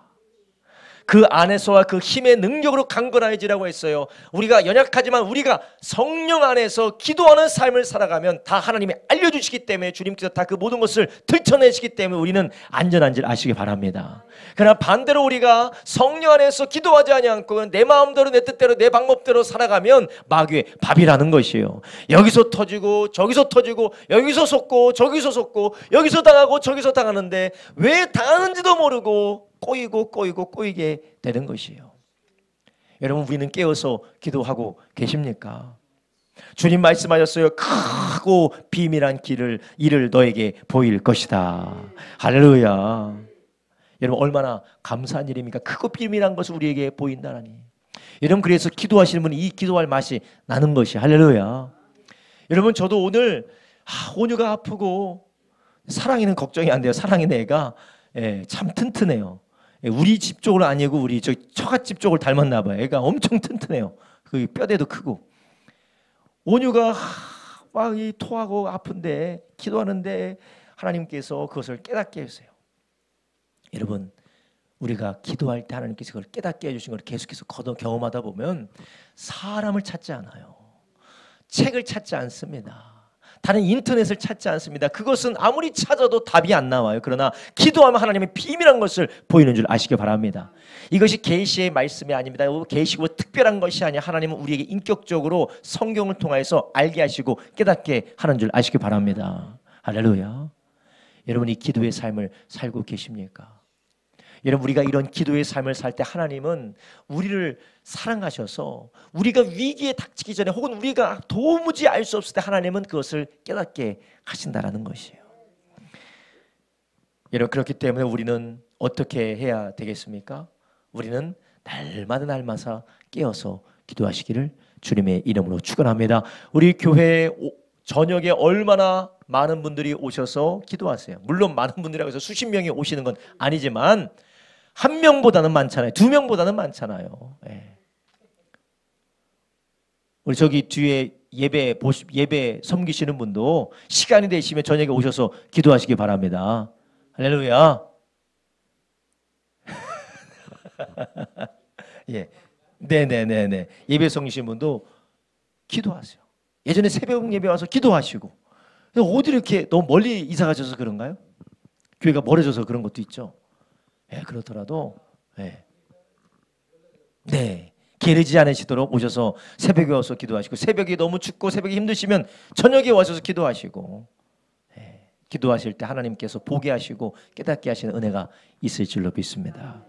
그 안에서와 그 힘의 능력으로 강건해지라고 했어요. 우리가 연약하지만 우리가 성령 안에서 기도하는 삶을 살아가면 다 하나님이 알려주시기 때문에, 주님께서 다 그 모든 것을 들춰내시기 때문에 우리는 안전한 줄 아시기 바랍니다. 그러나 반대로 우리가 성령 안에서 기도하지 않고 내 마음대로 내 뜻대로 내 방법대로 살아가면 마귀의 밥이라는 것이에요. 여기서 터지고 저기서 터지고, 여기서 속고 저기서 속고, 여기서 당하고 저기서 당하는데 왜 당하는지도 모르고 꼬이게 되는 것이에요. 여러분, 우리는 깨어서 기도하고 계십니까? 주님 말씀하셨어요. 크고 비밀한 이를 너에게 보일 것이다. 할렐루야. 여러분, 얼마나 감사한 일입니까? 크고 비밀한 것을 우리에게 보인다라니. 여러분, 그래서 기도하시는 분이 이 기도할 맛이 나는 것이, 할렐루야. 여러분, 저도 오늘 온유가 아프고 사랑이는 걱정이 안 돼요. 사랑이는 애가 참 튼튼해요. 우리 집 쪽은 아니고 우리 저 처갓집 쪽을 닮았나 봐요. 애가 엄청 튼튼해요. 그 뼈대도 크고. 온유가 막 토하고 아픈데 기도하는데 하나님께서 그것을 깨닫게 해주세요. 여러분, 우리가 기도할 때 하나님께서 그걸 깨닫게 해주신 걸 계속해서 경험하다 보면 사람을 찾지 않아요. 책을 찾지 않습니다. 다른 인터넷을 찾지 않습니다. 그것은 아무리 찾아도 답이 안 나와요. 그러나 기도하면 하나님의 비밀한 것을 보이는 줄 아시기 바랍니다. 이것이 계시의 말씀이 아닙니다. 계시고 특별한 것이 아니라 하나님은 우리에게 인격적으로 성경을 통해서 알게 하시고 깨닫게 하는 줄 아시기 바랍니다. 할렐루야. 여러분, 이 기도의 삶을 살고 계십니까? 여러분, 우리가 이런 기도의 삶을 살 때 하나님은 우리를 사랑하셔서 우리가 위기에 닥치기 전에, 혹은 우리가 도무지 알 수 없을 때 하나님은 그것을 깨닫게 하신다라는 것이에요. 여러분, 그렇기 때문에 우리는 어떻게 해야 되겠습니까? 우리는 날마다 깨어서 기도하시기를 주님의 이름으로 축원합니다. 우리 교회에 저녁에 얼마나 많은 분들이 오셔서 기도하세요. 물론 많은 분들이라고 해서 수십 명이 오시는 건 아니지만 한 명보다는 많잖아요. 두 명보다는 많잖아요. 예. 우리 저기 뒤에 예배 섬기시는 분도 시간이 되시면 저녁에 오셔서 기도하시기 바랍니다. 할렐루야. 예, 네네네네. 예배 섬기시는 분도 기도하세요. 예전에 새벽 예배 와서 기도하시고. 어디 이렇게 너무 멀리 이사 가셔서 그런가요? 교회가 멀어져서 그런 것도 있죠. 예, 그렇더라도 네, 게으르지 않으시도록 오셔서 새벽에 와서 기도하시고, 새벽이 너무 춥고 새벽이 힘드시면 저녁에 와서 기도하시고, 기도하실 때 하나님께서 보게 하시고 깨닫게 하시는 은혜가 있을 줄로 믿습니다.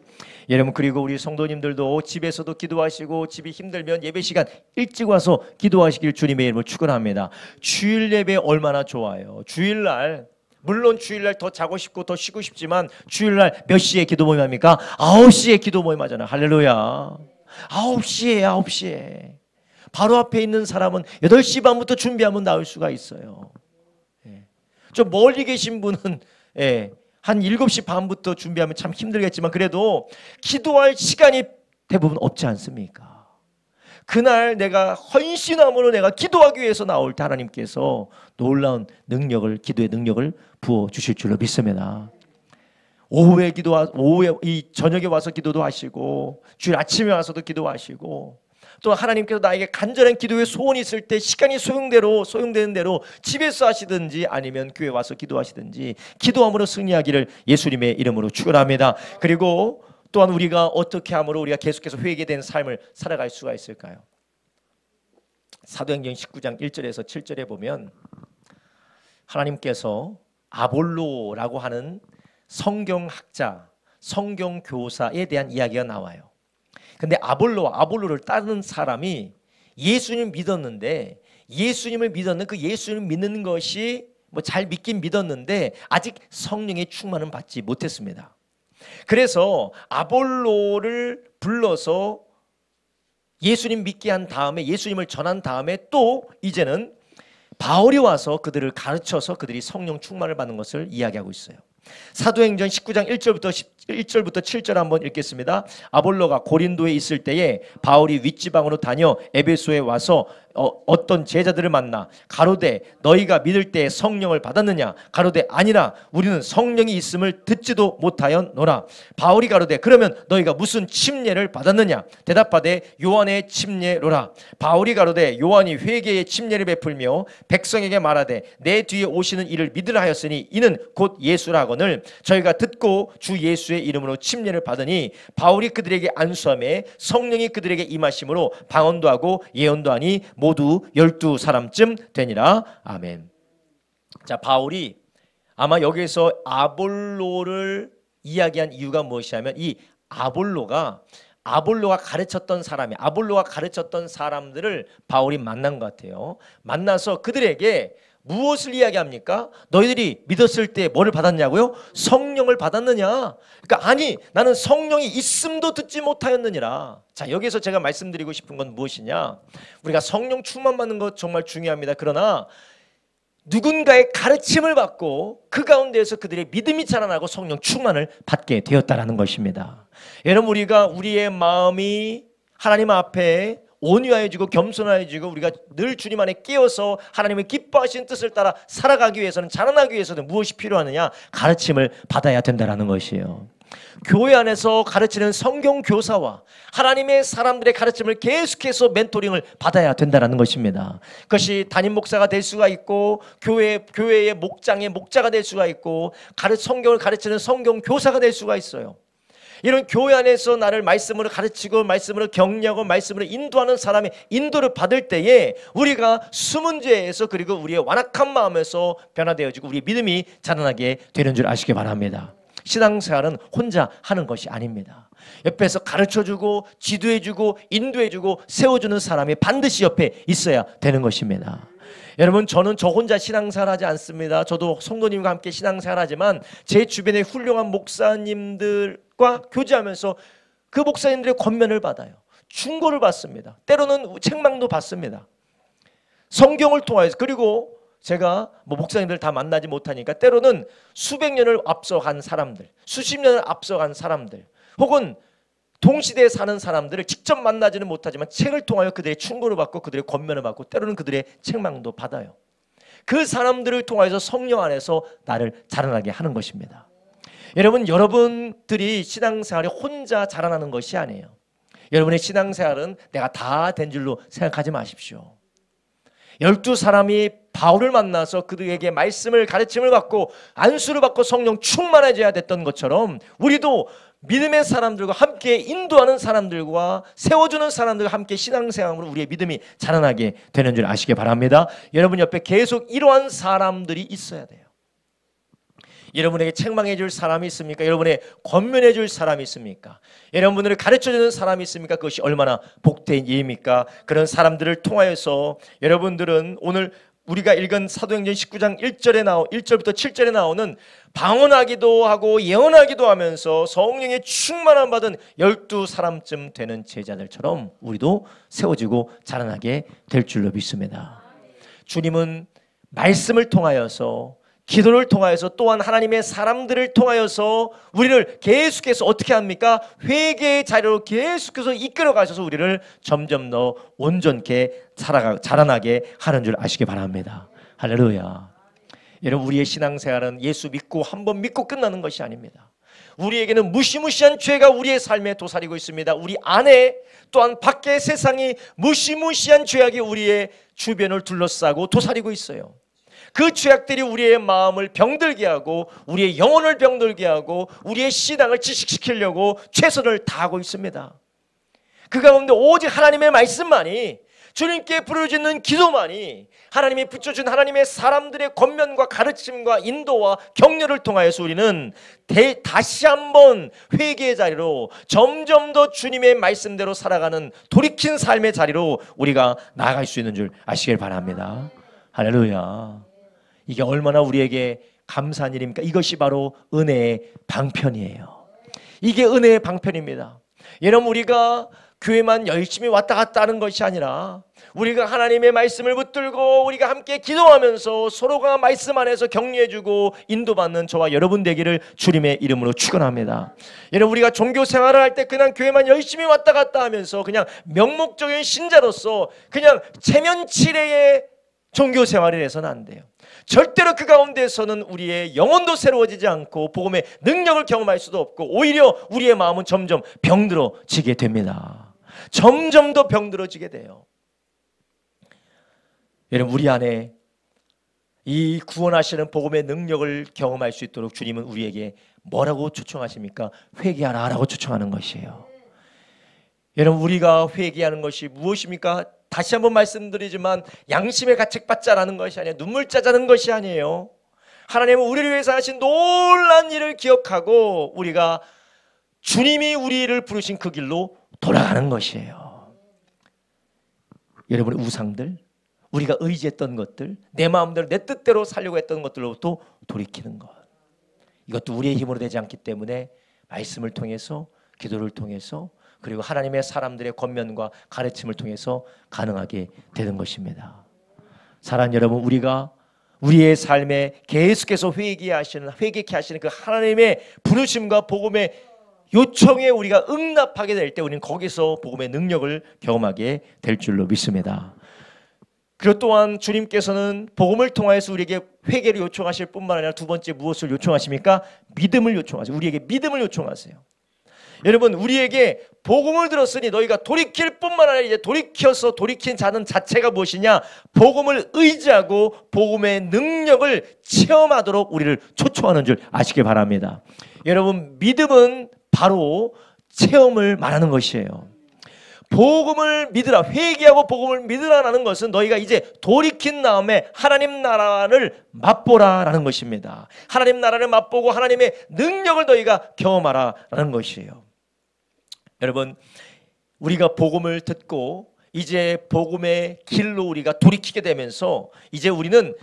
여러분, 그리고 우리 성도님들도 집에서도 기도하시고 집이 힘들면 예배 시간 일찍 와서 기도하시길 주님의 이름으로 축원합니다. 주일 예배 얼마나 좋아요. 주일날, 물론 주일날 더 자고 싶고 더 쉬고 싶지만 주일날 몇 시에 기도 모임 합니까? 9시에 기도 모임 하잖아요. 할렐루야. 9시에 바로 앞에 있는 사람은 8시 반부터 준비하면 나올 수가 있어요. 좀 멀리 계신 분은 한 7시 반부터 준비하면 참 힘들겠지만 그래도 기도할 시간이 대부분 없지 않습니까? 그날 내가 헌신함으로 내가 기도하기 위해서 나올 때 하나님께서 놀라운 능력을, 기도의 능력을 부어주실 줄로 믿습니다. 오후에 이 저녁에 와서 기도도 하시고 주일 아침에 와서도 기도하시고, 또 하나님께서 나에게 간절한 기도의 소원이 있을 때 시간이 소용되는 대로 집에서 하시든지 아니면 교회 와서 기도하시든지 기도함으로 승리하기를 예수님의 이름으로 축원합니다. 그리고 또한 우리가 어떻게 함으로 우리가 계속해서 회개된 삶을 살아갈 수가 있을까요? 사도행전 19장 1절에서 7절에 보면 하나님께서 아볼로라고 하는 성경학자, 성경교사에 대한 이야기가 나와요. 근데 아볼로를 따르는 사람이 예수님을 믿었는데, 예수님을 믿는 것이 잘 믿긴 믿었는데 아직 성령의 충만은 받지 못했습니다. 그래서 아볼로를 불러서 예수님 믿게 한 다음에, 예수님을 전한 다음에 또 이제는 바울이 와서 그들을 가르쳐서 그들이 성령 충만을 받는 것을 이야기하고 있어요. 사도행전 19장 1절부터 7절 한번 읽겠습니다. 아볼로가 고린도에 있을 때에 바울이 윗지방으로 다녀 에베소에 와서 어떤 제자들을 만나 가로되 너희가 믿을 때 성령을 받았느냐? 가로되 아니라 우리는 성령이 있음을 듣지도 못하였노라. 바울이 가로되 그러면 너희가 무슨 침례를 받았느냐? 대답하되 요한의 침례로라. 바울이 가로되 요한이 회개의 침례를 베풀며 백성에게 말하되 내 뒤에 오시는 이를 믿으라 하였으니 이는 곧 예수라거늘 저희가 듣고 주 예수의 이름으로 침례를 받으니 바울이 그들에게 안수하며 성령이 그들에게 임하심으로 방언도 하고 예언도 하니 모두 12사람쯤 되니라. 아멘. 자, 바울이 아마 여기서 아볼로를 이야기한 이유가 무엇이냐면 이 아볼로가 가르쳤던 사람이 아볼로가 가르쳤던 사람들을 바울이 만난 것 같아요. 만나서 그들에게 무엇을 이야기합니까? 너희들이 믿었을 때 뭐를 받았냐고요? 성령을 받았느냐? 그러니까 아니 나는 성령이 있음도 듣지 못하였느니라. 자, 여기서 제가 말씀드리고 싶은 건 무엇이냐? 우리가 성령 충만 받는 것 정말 중요합니다. 그러나 누군가의 가르침을 받고 그 가운데에서 그들의 믿음이 자라나고 성령 충만을 받게 되었다라는 것입니다. 여러분, 우리가 우리의 마음이 하나님 앞에 온유해지고 겸손해지고 우리가 늘 주님 안에 끼어서 하나님의 기뻐하시는 뜻을 따라 살아가기 위해서는, 자라나기 위해서는 무엇이 필요하느냐? 가르침을 받아야 된다는 것이에요. 교회 안에서 가르치는 성경 교사와 하나님의 사람들의 가르침을 계속해서 멘토링을 받아야 된다는 것입니다. 그것이 담임 목사가 될 수가 있고 교회의 목장의 목자가 될 수가 있고 성경을 가르치는 성경 교사가 될 수가 있어요. 이런 교회 안에서 나를 말씀으로 가르치고 말씀으로 격려하고 말씀으로 인도하는 사람의 인도를 받을 때에 우리가 숨은 죄에서 그리고 우리의 완악한 마음에서 변화되어지고 우리의 믿음이 자라나게 되는 줄 아시기 바랍니다. 신앙생활은 혼자 하는 것이 아닙니다. 옆에서 가르쳐주고 지도해주고 인도해주고 세워주는 사람이 반드시 옆에 있어야 되는 것입니다. 여러분, 저는 저 혼자 신앙생활 하지 않습니다. 저도 성도님과 함께 신앙생활 하지만 제 주변에 훌륭한 목사님들과 교제하면서 그 목사님들의 권면을 받아요. 충고를 받습니다. 때로는 책망도 받습니다. 성경을 통해서. 그리고 제가 목사님들 다 만나지 못하니까 때로는 수백 년을 앞서간 사람들, 수십 년을 앞서간 사람들, 혹은 동시대에 사는 사람들을 직접 만나지는 못하지만 책을 통하여 그들의 충고를 받고 그들의 권면을 받고 때로는 그들의 책망도 받아요. 그 사람들을 통해서 성령 안에서 나를 자라나게 하는 것입니다. 여러분들이 신앙생활이 혼자 자라나는 것이 아니에요. 여러분의 신앙생활은 내가 다 된 줄로 생각하지 마십시오. 12사람이 바울을 만나서 그들에게 말씀을 가르침을 받고 안수를 받고 성령 충만해져야 됐던 것처럼 우리도 믿음의 사람들과 함께 인도하는 사람들과 세워주는 사람들과 함께 신앙생활으로 우리의 믿음이 자라나게 되는 줄 아시기 바랍니다. 여러분 옆에 계속 이러한 사람들이 있어야 돼요. 여러분에게 책망해 줄 사람이 있습니까? 여러분의 권면해 줄 사람이 있습니까? 여러분들을 가르쳐 주는 사람이 있습니까? 그것이 얼마나 복된 일입니까? 그런 사람들을 통하여서 여러분들은 오늘 우리가 읽은 사도행전 19장 1절부터 7절에 나오는 방언하기도 하고 예언하기도 하면서 성령의 충만함 받은 12사람쯤 되는 제자들처럼 우리도 세워지고 자라나게 될 줄로 믿습니다. 주님은 말씀을 통하여서, 기도를 통하여서, 또한 하나님의 사람들을 통하여서 우리를 계속해서 어떻게 합니까? 회개의 자리로 계속해서 이끌어 가셔서 우리를 점점 더 온전케 자라나게 하는 줄 아시기 바랍니다. 할렐루야. 여러분, 우리의 신앙생활은 예수 믿고 한 번 믿고 끝나는 것이 아닙니다. 우리에게는 무시무시한 죄가 우리의 삶에 도사리고 있습니다. 우리 안에 또한 밖의 세상이 무시무시한 죄악이 우리의 주변을 둘러싸고 도사리고 있어요. 그 죄악들이 우리의 마음을 병들게 하고 우리의 영혼을 병들게 하고 우리의 신앙을 지식시키려고 최선을 다하고 있습니다. 그 가운데 오직 하나님의 말씀만이, 주님께 부르짖는 기도만이, 하나님이 붙여준 하나님의 사람들의 권면과 가르침과 인도와 격려를 통하여서 우리는 다시 한번 회개의 자리로 점점 더 주님의 말씀대로 살아가는 돌이킨 삶의 자리로 우리가 나아갈 수 있는 줄 아시길 바랍니다. 할렐루야. 이게 얼마나 우리에게 감사한 일입니까? 이것이 바로 은혜의 방편이에요. 이게 은혜의 방편입니다. 여러분, 우리가 교회만 열심히 왔다 갔다 하는 것이 아니라 우리가 하나님의 말씀을 붙들고 우리가 함께 기도하면서 서로가 말씀 안에서 격려해주고 인도받는 저와 여러분 되기를 주님의 이름으로 축원합니다. 여러분, 우리가 종교 생활을 할 때 그냥 교회만 열심히 왔다 갔다 하면서 그냥 명목적인 신자로서 그냥 체면치레의 종교 생활을 해서는 안 돼요. 절대로 그 가운데서는 우리의 영혼도 새로워지지 않고 복음의 능력을 경험할 수도 없고 오히려 우리의 마음은 점점 병들어지게 됩니다. 점점 더 병들어지게 돼요. 여러분, 우리 안에 이 구원하시는 복음의 능력을 경험할 수 있도록 주님은 우리에게 뭐라고 초청하십니까? 회개하라라고 초청하는 것이에요. 여러분, 우리가 회개하는 것이 무엇입니까? 다시 한번 말씀드리지만 양심의 가책 받자라는 것이 아니에요. 눈물 짜자는 것이 아니에요. 하나님은 우리를 위해서 하신 놀라운 일을 기억하고 우리가 주님이 우리를 부르신 그 길로 돌아가는 것이에요. 여러분의 우상들, 우리가 의지했던 것들, 내 마음대로 내 뜻대로 살려고 했던 것들로부터 돌이키는 것, 이것도 우리의 힘으로 되지 않기 때문에 말씀을 통해서, 기도를 통해서, 그리고 하나님의 사람들의 권면과 가르침을 통해서 가능하게 되는 것입니다. 사랑하는 여러분, 우리가 우리의 삶에 계속해서 회개케 하시는 그 하나님의 부르심과 복음의 요청에 우리가 응답하게 될 때 우리는 거기서 복음의 능력을 경험하게 될 줄로 믿습니다. 그리고 또한 주님께서는 복음을 통하여서 우리에게 회개를 요청하실 뿐만 아니라 두 번째 무엇을 요청하십니까? 믿음을 요청하세요. 우리에게 믿음을 요청하세요. 여러분, 우리에게 복음을 들었으니 너희가 돌이킬 뿐만 아니라 이제 돌이킨 자는 자체가 무엇이냐? 복음을 의지하고 복음의 능력을 체험하도록 우리를 초청하는 줄 아시길 바랍니다. 여러분, 믿음은 바로 체험을 말하는 것이에요. 복음을 믿으라, 회개하고 복음을 믿으라라는 것은 너희가 이제 돌이킨 다음에 하나님 나라를 맛보라라는 것입니다. 하나님 나라를 맛보고 하나님의 능력을 너희가 경험하라라는 것이에요. 여러분, 우리가 복음을 듣고 이제 복음의 길로 우리가 돌이키게 되면서 이제 우리는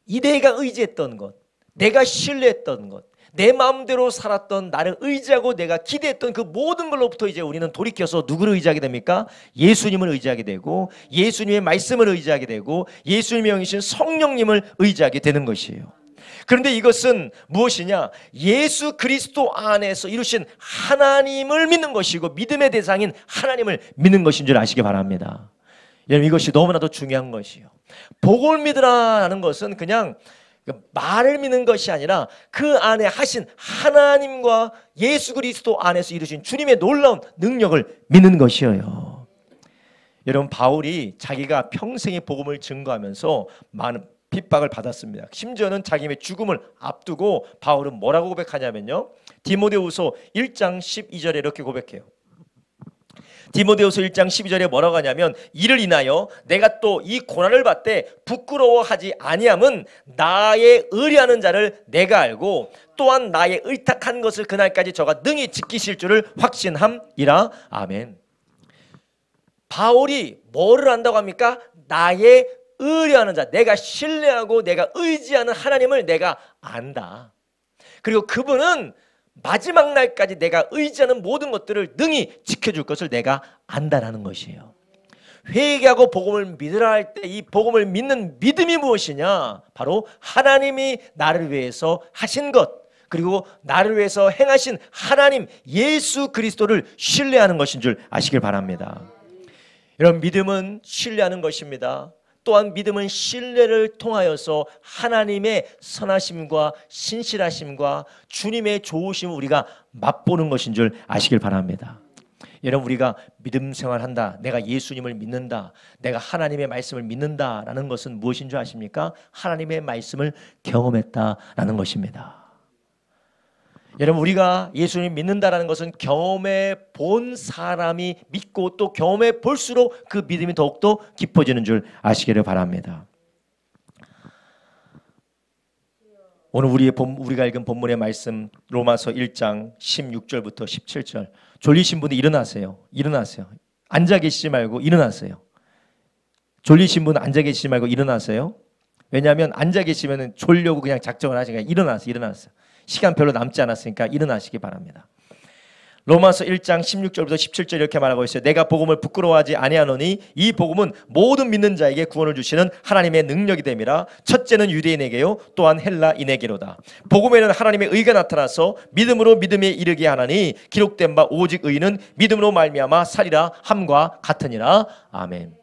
이 내가 의지했던 것, 내가 신뢰했던 것, 내 마음대로 살았던, 나를 의지하고 내가 기대했던 그 모든 걸로부터 이제 우리는 돌이켜서 누구를 의지하게 됩니까? 예수님을 의지하게 되고 예수님의 말씀을 의지하게 되고 예수님의 영이신 성령님을 의지하게 되는 것이에요. 그런데 이것은 무엇이냐? 예수 그리스도 안에서 이루신 하나님을 믿는 것이고 믿음의 대상인 하나님을 믿는 것인 줄 아시기 바랍니다. 여러분, 이것이 너무나도 중요한 것이에요. 복음을 믿으라는 것은 그냥 말을 믿는 것이 아니라 그 안에 하신 하나님과 예수 그리스도 안에서 이루신 주님의 놀라운 능력을 믿는 것이에요. 여러분, 바울이 자기가 평생의 복음을 증거하면서 많은 핍박을 받았습니다. 심지어는 자기의 죽음을 앞두고 바울은 뭐라고 고백하냐면요, 디모데후서 1장 12절에 이렇게 고백해요. 디모데후서 1장 12절에 뭐라고 하냐면, 이를 인하여 내가 또 이 고난을 받되 부끄러워하지 아니함은 나의 의뢰하는 자를 내가 알고 또한 나의 의탁한 것을 그날까지 저가 능히 지키실 줄을 확신함이라. 아멘. 바울이 뭐를 안다고 합니까? 나의 의뢰하는 자, 내가 신뢰하고 내가 의지하는 하나님을 내가 안다. 그리고 그분은 마지막 날까지 내가 의지하는 모든 것들을 능히 지켜줄 것을 내가 안다라는 것이에요. 회개하고 복음을 믿으라 할 때 이 복음을 믿는 믿음이 무엇이냐? 바로 하나님이 나를 위해서 하신 것, 그리고 나를 위해서 행하신 하나님 예수 그리스도를 신뢰하는 것인 줄 아시길 바랍니다. 여러분, 믿음은 신뢰하는 것입니다. 또한 믿음은 신뢰를 통하여서 하나님의 선하심과 신실하심과 주님의 좋으심을 우리가 맛보는 것인 줄 아시길 바랍니다. 여러분, 우리가 믿음 생활한다, 내가 예수님을 믿는다, 내가 하나님의 말씀을 믿는다라는 것은 무엇인 줄 아십니까? 하나님의 말씀을 경험했다라는 것입니다. 여러분, 우리가 예수님 믿는다라는 것은 경험해 본 사람이 믿고 또 경험해 볼수록 그 믿음이 더욱더 깊어지는 줄 아시기를 바랍니다. 오늘 우리가 읽은 본문의 말씀 로마서 1장 16절부터 17절. 졸리신 분들 일어나세요. 일어나세요. 앉아 계시지 말고 일어나세요. 졸리신 분은 앉아 계시지 말고 일어나세요. 왜냐하면 앉아 계시면 졸려고 그냥 작정을 하시니까 일어나세요. 시간 별로 남지 않았으니까 일어나시기 바랍니다. 로마서 1장 16절부터 17절 이렇게 말하고 있어요. 내가 복음을 부끄러워하지 아니하노니 이 복음은 모든 믿는 자에게 구원을 주시는 하나님의 능력이 됨이라. 첫째는 유대인에게요 또한 헬라인에게로다. 복음에는 하나님의 의가 나타나서 믿음으로 믿음에 이르게 하나니 기록된 바 오직 의인은 믿음으로 말미암아 살리라 함과 같으니라. 아멘.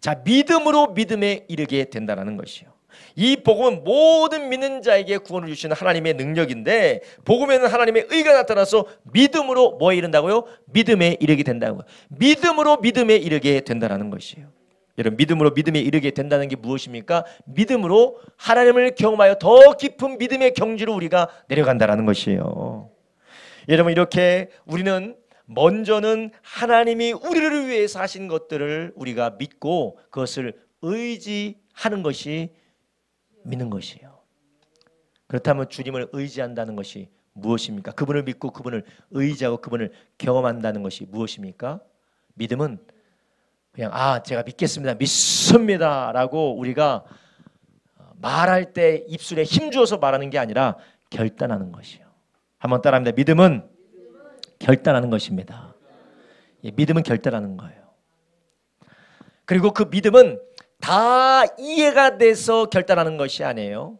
자, 믿음으로 믿음에 이르게 된다는 것이요. 이 복음은 모든 믿는 자에게 구원을 주시는 하나님의 능력인데, 복음에는 하나님의 의가 나타나서 믿음으로 뭐에 이른다고요? 믿음에 이르게 된다고요. 믿음으로 믿음에 이르게 된다는 것이에요. 여러분, 믿음으로 믿음에 이르게 된다는 게 무엇입니까? 믿음으로 하나님을 경험하여 더 깊은 믿음의 경지로 우리가 내려간다는 것이에요. 여러분, 이렇게 우리는 먼저는 하나님이 우리를 위해서 하신 것들을 우리가 믿고 그것을 의지하는 것이 믿는 것이에요. 그렇다면 주님을 의지한다는 것이 무엇입니까? 그분을 믿고 그분을 의지하고 그분을 경험한다는 것이 무엇입니까? 믿음은 그냥 제가 믿겠습니다, 믿습니다 라고 우리가 말할 때 입술에 힘주어서 말하는 게 아니라 결단하는 것이에요. 한번 따라합니다. 믿음은 결단하는 것입니다. 믿음은 결단하는 거예요. 그리고 그 믿음은 다 이해가 돼서 결단하는 것이 아니에요.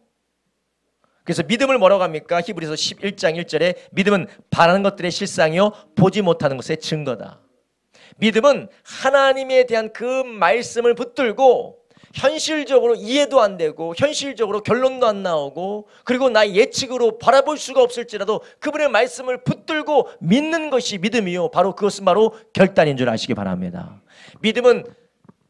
그래서 믿음을 뭐라고 합니까? 히브리서 11장 1절에 믿음은 바라는 것들의 실상이요 보지 못하는 것의 증거다. 믿음은 하나님에 대한 그 말씀을 붙들고 현실적으로 이해도 안 되고 현실적으로 결론도 안 나오고 그리고 나의 예측으로 바라볼 수가 없을지라도 그분의 말씀을 붙들고 믿는 것이 믿음이요, 바로 그것은 바로 결단인 줄 아시기 바랍니다. 믿음은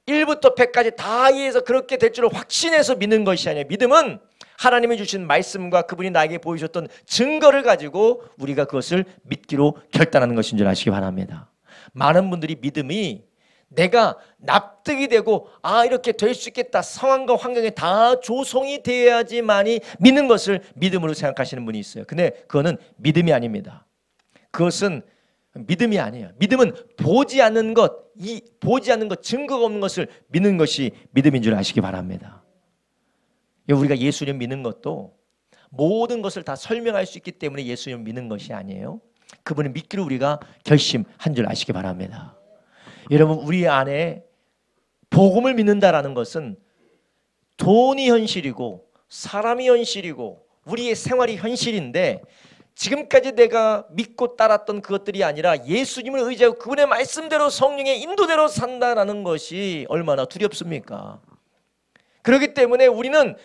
1부터 100까지 다 이해해서 그렇게 될 줄을 확신해서 믿는 것이 아니에요. 믿음은 하나님이 주신 말씀과 그분이 나에게 보이셨던 증거를 가지고 우리가 그것을 믿기로 결단하는 것인 줄 아시기 바랍니다. 많은 분들이 믿음이 내가 납득이 되고 이렇게 될 수 있겠다, 상황과 환경에 다 조성이 되어야지만이 믿는 것을 믿음으로 생각하시는 분이 있어요. 근데 그거는 믿음이 아닙니다. 그것은 믿음이 아니에요. 믿음은 보지 않는 것, 증거가 없는 것을 믿는 것이 믿음인 줄 아시기 바랍니다. 우리가 예수님 믿는 것도 모든 것을 다 설명할 수 있기 때문에 예수님 믿는 것이 아니에요. 그분을 믿기로 우리가 결심한 줄 아시기 바랍니다. 여러분, 우리 안에 복음을 믿는다라는 것은 돈이 현실이고 사람이 현실이고 우리의 생활이 현실인데, 지금까지 내가 믿고 따랐던 그것들이 아니라 예수님을 의지하고 그분의 말씀대로 성령의 인도대로 산다는 것이 얼마나 두렵습니까? 그렇기 때문에 우리는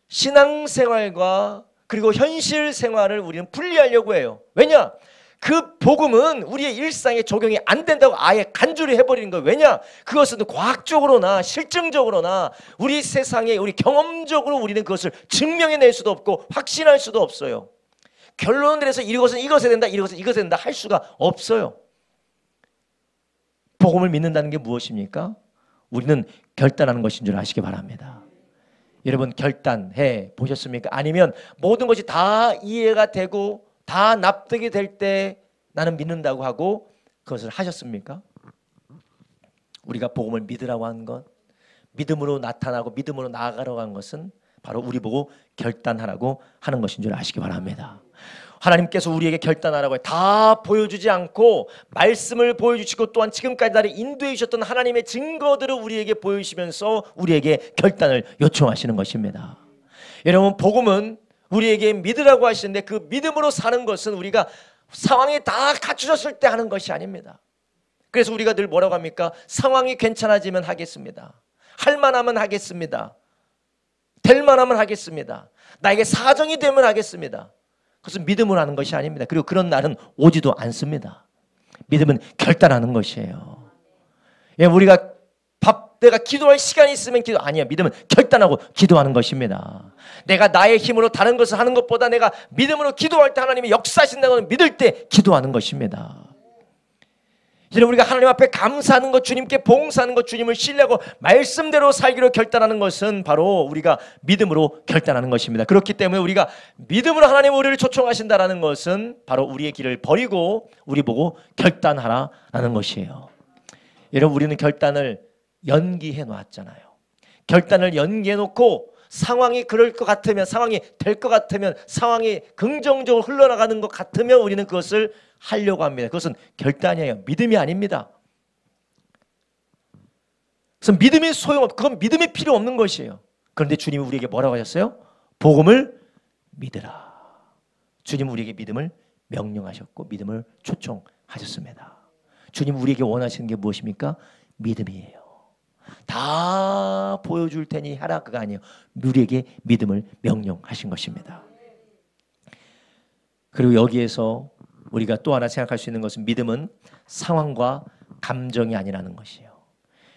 신앙생활과 그리고 현실 생활을 우리는 분리하려고 해요. 왜냐? 그 복음은 우리의 일상에 적용이 안 된다고 아예 간주를 해버리는 거예요. 왜냐? 그것은 과학적으로나 실증적으로나 우리 세상에 우리 경험적으로 우리는 그것을 증명해낼 수도 없고 확신할 수도 없어요. 결론을 내서 이것은 이것에 된다, 이것은 이것에 된다 할 수가 없어요. 복음을 믿는다는 게 무엇입니까? 우리는 결단하는 것인 줄 아시기 바랍니다. 여러분, 결단해 보셨습니까? 아니면 모든 것이 다 이해가 되고 다 납득이 될 때 나는 믿는다고 하고 그것을 하셨습니까? 우리가 복음을 믿으라고 한 것, 믿음으로 나타나고 믿음으로 나아가려고 한 것은 바로 우리 보고 결단하라고 하는 것인 줄 아시기 바랍니다. 하나님께서 우리에게 결단하라고 다 보여주지 않고 말씀을 보여주시고 또한 지금까지 나를 인도해 주셨던 하나님의 증거들을 우리에게 보여주시면서 우리에게 결단을 요청하시는 것입니다. 여러분, 복음은 우리에게 믿으라고 하시는데 그 믿음으로 사는 것은 우리가 상황이 다 갖추졌을 때 하는 것이 아닙니다. 그래서 우리가 늘 뭐라고 합니까? 상황이 괜찮아지면 하겠습니다. 할 만하면 하겠습니다. 될 만하면 하겠습니다. 나에게 사정이 되면 하겠습니다. 그것은 믿음으로 하는 것이 아닙니다. 그리고 그런 날은 오지도 않습니다. 믿음은 결단하는 것이에요. 우리가 내가 기도할 시간이 있으면 기도, 아니야. 믿음은 결단하고 기도하는 것입니다. 내가 나의 힘으로 다른 것을 하는 것보다 내가 믿음으로 기도할 때 하나님이 역사하신다고 믿을 때 기도하는 것입니다. 이제 우리가 하나님 앞에 감사하는 것, 주님께 봉사하는 것, 주님을 신뢰하고 말씀대로 살기로 결단하는 것은 바로 우리가 믿음으로 결단하는 것입니다. 그렇기 때문에 우리가 믿음으로 하나님 우리를 초청하신다는 것은 바로 우리의 길을 버리고 우리 보고 결단하라는 것이에요. 여러분, 우리는 결단을 연기해 놨잖아요. 결단을 연기해 놓고 상황이 그럴 것 같으면, 상황이 될 것 같으면, 상황이 긍정적으로 흘러나가는 것 같으면 우리는 그것을 하려고 합니다. 그것은 결단이에요. 믿음이 아닙니다. 그래서 믿음이 소용없고 그건 믿음이 필요 없는 것이에요. 그런데 주님이 우리에게 뭐라고 하셨어요? 복음을 믿으라. 주님은 우리에게 믿음을 명령하셨고 믿음을 초청하셨습니다. 주님 우리에게 원하시는 게 무엇입니까? 믿음이에요. 다 보여줄 테니 하라 그가 아니에요. 우리에게 믿음을 명령하신 것입니다. 그리고 여기에서 우리가 또 하나 생각할 수 있는 것은 믿음은 상황과 감정이 아니라는 것이에요.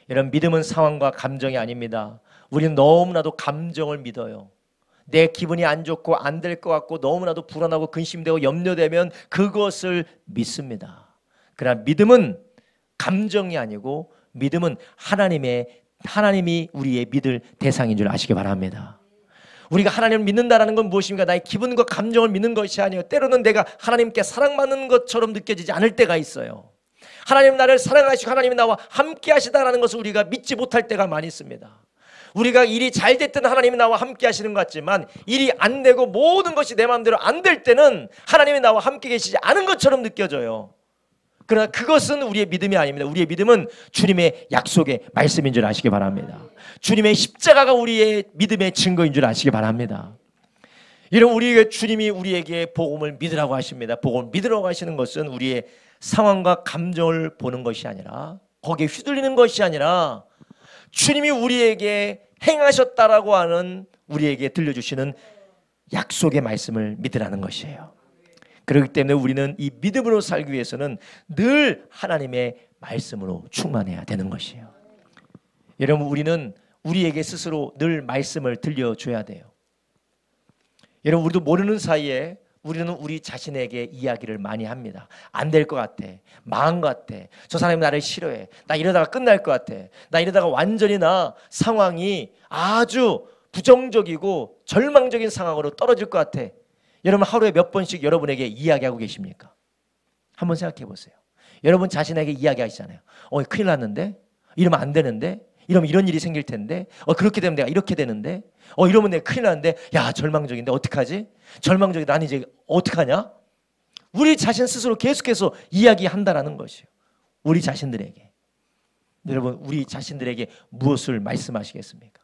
여러분 믿음은 상황과 감정이 아닙니다. 우리는 너무나도 감정을 믿어요. 내 기분이 안 좋고 안 될 것 같고 너무나도 불안하고 근심되고 염려되면 그것을 믿습니다. 그러나 믿음은 감정이 아니고 믿음은 하나님이 우리의 믿을 대상인 줄 아시기 바랍니다. 우리가 하나님을 믿는다는 건 무엇입니까? 나의 기분과 감정을 믿는 것이 아니에요. 때로는 내가 하나님께 사랑받는 것처럼 느껴지지 않을 때가 있어요. 하나님 나를 사랑하시고 하나님이 나와 함께 하시다라는 것을 우리가 믿지 못할 때가 많이 있습니다. 우리가 일이 잘 됐든 하나님이 나와 함께 하시는 것 같지만 일이 안 되고 모든 것이 내 마음대로 안 될 때는 하나님이 나와 함께 계시지 않은 것처럼 느껴져요. 그러나 그것은 우리의 믿음이 아닙니다. 우리의 믿음은 주님의 약속의 말씀인 줄 아시기 바랍니다. 주님의 십자가가 우리의 믿음의 증거인 줄 아시기 바랍니다. 이런 우리에게 주님이 우리에게 복음을 믿으라고 하십니다. 복음을 믿으라고 하시는 것은 우리의 상황과 감정을 보는 것이 아니라 거기에 휘둘리는 것이 아니라 주님이 우리에게 행하셨다라고 하는 우리에게 들려주시는 약속의 말씀을 믿으라는 것이에요. 그렇기 때문에 우리는 이 믿음으로 살기 위해서는 늘 하나님의 말씀으로 충만해야 되는 것이에요. 여러분 우리는 우리에게 스스로 늘 말씀을 들려줘야 돼요. 여러분 우리도 모르는 사이에 우리는 우리 자신에게 이야기를 많이 합니다. 안 될 것 같아. 망한 것 같아. 저 사람이 나를 싫어해. 나 이러다가 끝날 것 같아. 나 이러다가 완전히 상황이 아주 부정적이고 절망적인 상황으로 떨어질 것 같아. 여러분 하루에 몇 번씩 여러분에게 이야기하고 계십니까? 한번 생각해 보세요. 여러분 자신에게 이야기하시잖아요. 큰일 났는데? 이러면 안 되는데? 이러면 이런 일이 생길 텐데? 그렇게 되면 내가 이렇게 되는데? 이러면 내가 큰일 났는데? 야 절망적인데 어떡하지? 절망적이다. 난 이제 어떡하냐? 우리 자신 스스로 계속해서 이야기한다라는 것이에요. 우리 자신들에게. 여러분 우리 자신들에게 무엇을 말씀하시겠습니까?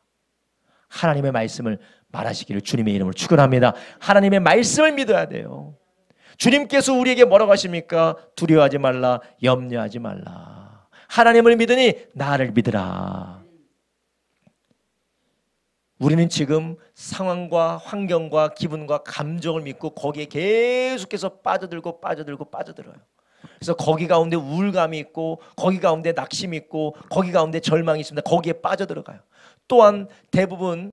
하나님의 말씀을 말하시기를 주님의 이름으로 축원합니다. 하나님의 말씀을 믿어야 돼요. 주님께서 우리에게 뭐라고 하십니까? 두려워하지 말라, 염려하지 말라. 하나님을 믿으니 나를 믿으라. 우리는 지금 상황과 환경과 기분과 감정을 믿고 거기에 계속해서 빠져들어요. 그래서 거기 가운데 우울감이 있고 거기 가운데 낙심이 있고 거기 가운데 절망이 있습니다. 거기에 빠져들어가요. 또한 대부분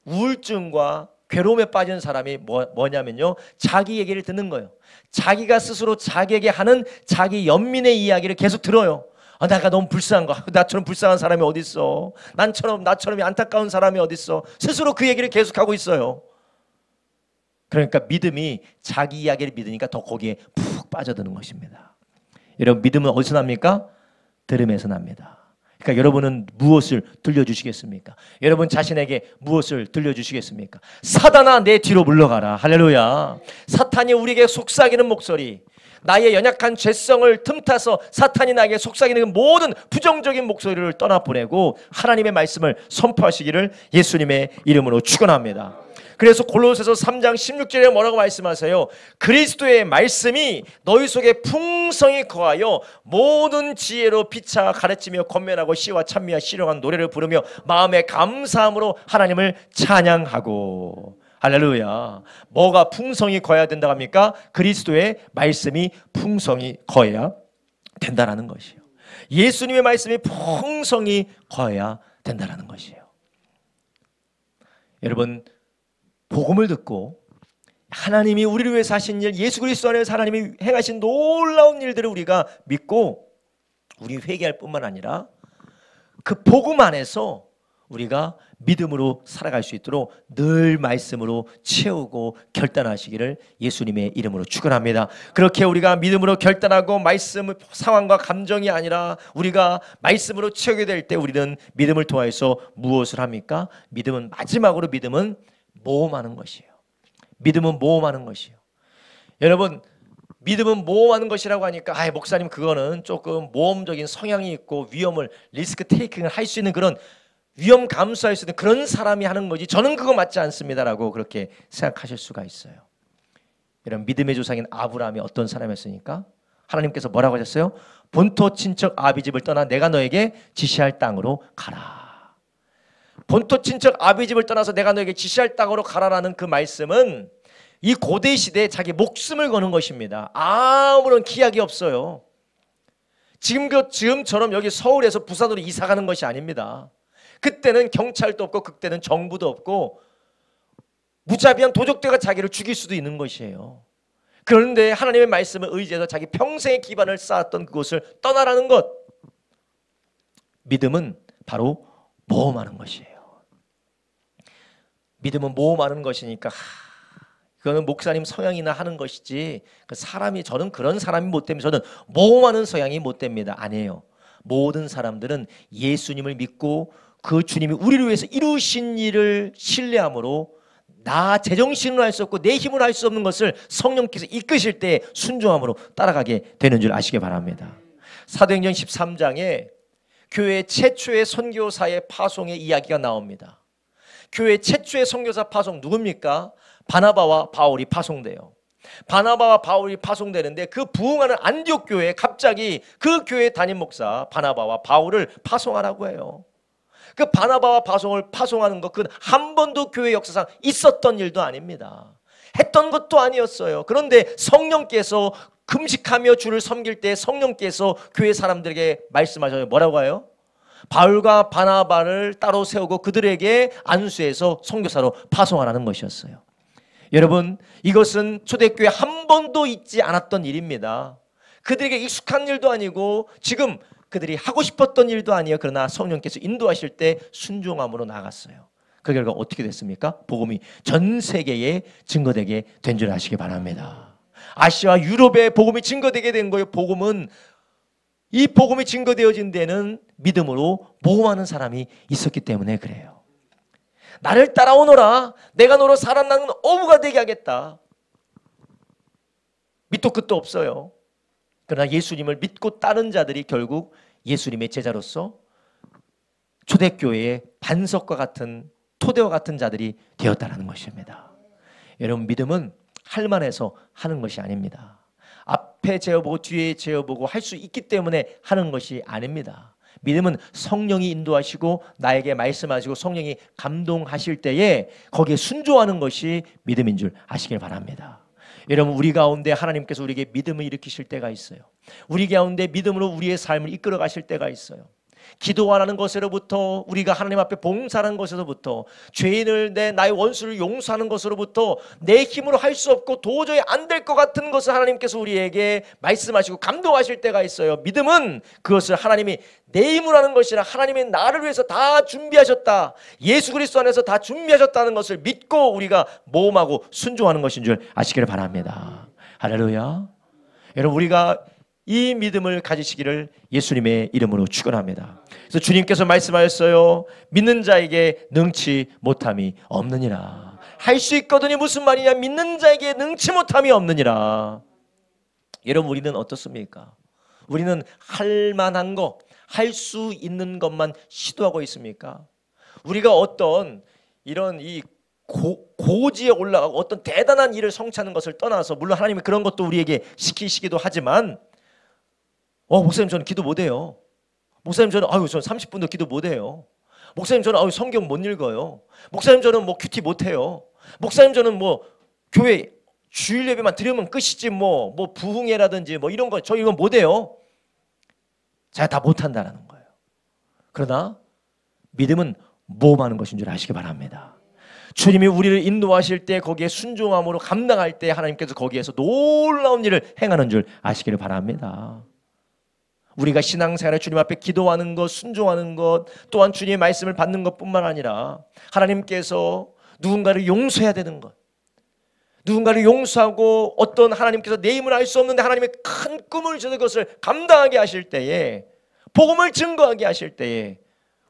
우울증과 괴로움에 빠진 사람이 뭐냐면요, 자기 얘기를 듣는 거예요. 자기가 스스로 자기에게 하는 자기 연민의 이야기를 계속 들어요. 내가 너무 불쌍한 거, 나처럼 불쌍한 사람이 어디 있어? 나처럼 안타까운 사람이 어디 있어? 스스로 그 얘기를 계속하고 있어요. 그러니까 믿음이 자기 이야기를 믿으니까 더 거기에 푹 빠져드는 것입니다. 여러분 믿음은 어디서 납니까? 들음에서 납니다. 그러니까 여러분은 무엇을 들려주시겠습니까? 여러분 자신에게 무엇을 들려주시겠습니까? 사단아 내 뒤로 물러가라. 할렐루야. 사탄이 우리에게 속삭이는 목소리, 나의 연약한 죄성을 틈타서 사탄이 나에게 속삭이는 모든 부정적인 목소리를 떠나보내고 하나님의 말씀을 선포하시기를 예수님의 이름으로 축원합니다. 그래서 골로새서 3장 16절에 뭐라고 말씀하세요? 그리스도의 말씀이 너희 속에 풍성히 거하여 모든 지혜로 피차 가르치며 권면하고 시와 찬미와 시령한 노래를 부르며 마음의 감사함으로 하나님을 찬양하고. 할렐루야. 뭐가 풍성히 거해야 된다고 합니까? 그리스도의 말씀이 풍성히 거해야 된다는 것이에요. 예수님의 말씀이 풍성히 거해야 된다는 것이에요. 여러분 복음을 듣고 하나님이 우리를 위해서 하신 일, 예수 그리스도 안에서 하나님이 행하신 놀라운 일들을 우리가 믿고 우리 회개할 뿐만 아니라 그 복음 안에서 우리가 믿음으로 살아갈 수 있도록 늘 말씀으로 채우고 결단하시기를 예수님의 이름으로 축원합니다. 그렇게 우리가 믿음으로 결단하고 말씀, 상황과 감정이 아니라 우리가 말씀으로 채우게 될 때 우리는 믿음을 통해서 무엇을 합니까? 마지막으로 믿음은 모험하는 것이에요. 믿음은 모험하는 것이에요. 여러분, 믿음은 모험하는 것이라고 하니까 목사님 그거는 조금 모험적인 성향이 있고 위험을 리스크 테이킹을 할 수 있는 그런 위험 감수할 수 있는 그런 사람이 하는 거지 저는 그거 맞지 않습니다라고 그렇게 생각하실 수가 있어요. 이런 믿음의 조상인 아브라함이 어떤 사람이었습니까? 하나님께서 뭐라고 하셨어요? 본토 친척 아비집을 떠나 내가 너에게 지시할 땅으로 가라. 본토 친척 아비집을 떠나서 내가 너에게 지시할 땅으로 가라라는 그 말씀은 이 고대 시대에 자기 목숨을 거는 것입니다. 아무런 기약이 없어요. 지금처럼 여기 서울에서 부산으로 이사 가는 것이 아닙니다. 그때는 경찰도 없고 그때는 정부도 없고 무자비한 도적대가 자기를 죽일 수도 있는 것이에요. 그런데 하나님의 말씀을 의지해서 자기 평생의 기반을 쌓았던 그곳을 떠나라는 것. 믿음은 바로 모험하는 것이에요. 믿음은 모험하는 것이니까 그거는 목사님 성향이나 하는 것이지 저는 그런 사람이 못 됩니다. 저는 모험하는 성향이 못 됩니다. 아니에요. 모든 사람들은 예수님을 믿고 그 주님이 우리를 위해서 이루신 일을 신뢰함으로 나 제정신으로 할 수 없고 내 힘으로 할 수 없는 것을 성령께서 이끄실 때 순종함으로 따라가게 되는 줄 아시기 바랍니다. 사도행전 13장에 교회 최초의 선교사의 파송의 이야기가 나옵니다. 교회 최초의 선교사 파송 누굽니까? 바나바와 바울이 파송돼요. 바나바와 바울이 파송되는데 그 부흥하는 안디옥 교회에 갑자기 그 교회 담임 목사 바나바와 바울을 파송하라고 해요. 그 바나바와 바울을 파송하는 것 그건 한 번도 교회 역사상 있었던 일도 아닙니다. 했던 것도 아니었어요. 그런데 성령께서 금식하며 주를 섬길 때 성령께서 교회 사람들에게 말씀하셔요. 뭐라고 해요? 바울과 바나바를 따로 세우고 그들에게 안수해서 선교사로 파송하라는 것이었어요. 여러분, 이것은 초대교회에 한 번도 있지 않았던 일입니다. 그들에게 익숙한 일도 아니고 지금 그들이 하고 싶었던 일도 아니에요. 그러나 성령께서 인도하실 때 순종함으로 나갔어요. 그 결과 어떻게 됐습니까? 복음이 전 세계에 증거되게 된 줄 아시기 바랍니다. 아시아와 유럽에 복음이 증거되게 된 거예요. 이 복음이 증거되어진 데는 믿음으로 모험하는 사람이 있었기 때문에 그래요. 나를 따라오너라. 내가 너로 살아나는 어부가 되게 하겠다. 밑도 끝도 없어요. 그러나 예수님을 믿고 따른 자들이 결국 예수님의 제자로서 초대교회의 반석과 같은 토대와 같은 자들이 되었다는 것입니다. 여러분, 믿음은 할만해서 하는 것이 아닙니다. 앞에 재어보고 뒤에 재어보고 할 수 있기 때문에 하는 것이 아닙니다. 믿음은 성령이 인도하시고 나에게 말씀하시고 성령이 감동하실 때에 거기에 순종하는 것이 믿음인 줄 아시길 바랍니다. 여러분, 우리 가운데 하나님께서 우리에게 믿음을 일으키실 때가 있어요. 우리 가운데 믿음으로 우리의 삶을 이끌어 가실 때가 있어요. 기도하라는 것으로부터 우리가 하나님 앞에 봉사하는 것에서부터 죄인을 나의 원수를 용서하는 것으로부터 내 힘으로 할 수 없고 도저히 안 될 것 같은 것을 하나님께서 우리에게 말씀하시고 감동하실 때가 있어요. 믿음은 그것을 하나님이 내 힘으로 하는 것이라 하나님이 나를 위해서 다 준비하셨다. 예수 그리스도 안에서 다 준비하셨다는 것을 믿고 우리가 모험하고 순종하는 것인 줄 아시기를 바랍니다. 할렐루야. 여러분, 우리가 이 믿음을 가지시기를 예수님의 이름으로 축원합니다. 그래서 주님께서 말씀하셨어요. 믿는 자에게 능치 못함이 없느니라. 할 수 있거든이 무슨 말이냐? 믿는 자에게 능치 못함이 없느니라. 여러분, 우리는 어떻습니까? 우리는 할 만한 거, 할 수 있는 것만 시도하고 있습니까? 우리가 어떤 이런 이 고지에 올라가고 어떤 대단한 일을 성취하는 것을 떠나서 물론 하나님이 그런 것도 우리에게 시키시기도 하지만 목사님 저는 기도 못해요. 목사님 저는 저는 30분도 기도 못해요. 목사님 저는 성경 못 읽어요. 목사님 저는 큐티 못해요. 목사님 저는 교회 주일 예배만 드리면 끝이지 부흥회라든지 이런 거 저 이건 못해요. 제가 다 못한다라는 거예요. 그러나 믿음은 모험하는 것인 줄 아시기 바랍니다. 주님이 우리를 인도하실 때 거기에 순종함으로 감당할 때 하나님께서 거기에서 놀라운 일을 행하는 줄 아시기를 바랍니다. 우리가 신앙생활에 주님 앞에 기도하는 것, 순종하는 것, 또한 주님의 말씀을 받는 것뿐만 아니라 하나님께서 누군가를 용서해야 되는 것, 누군가를 용서하고 어떤 하나님께서 내 힘을 알 수 없는데 하나님의 큰 꿈을 주는 것을 감당하게 하실 때에, 복음을 증거하게 하실 때에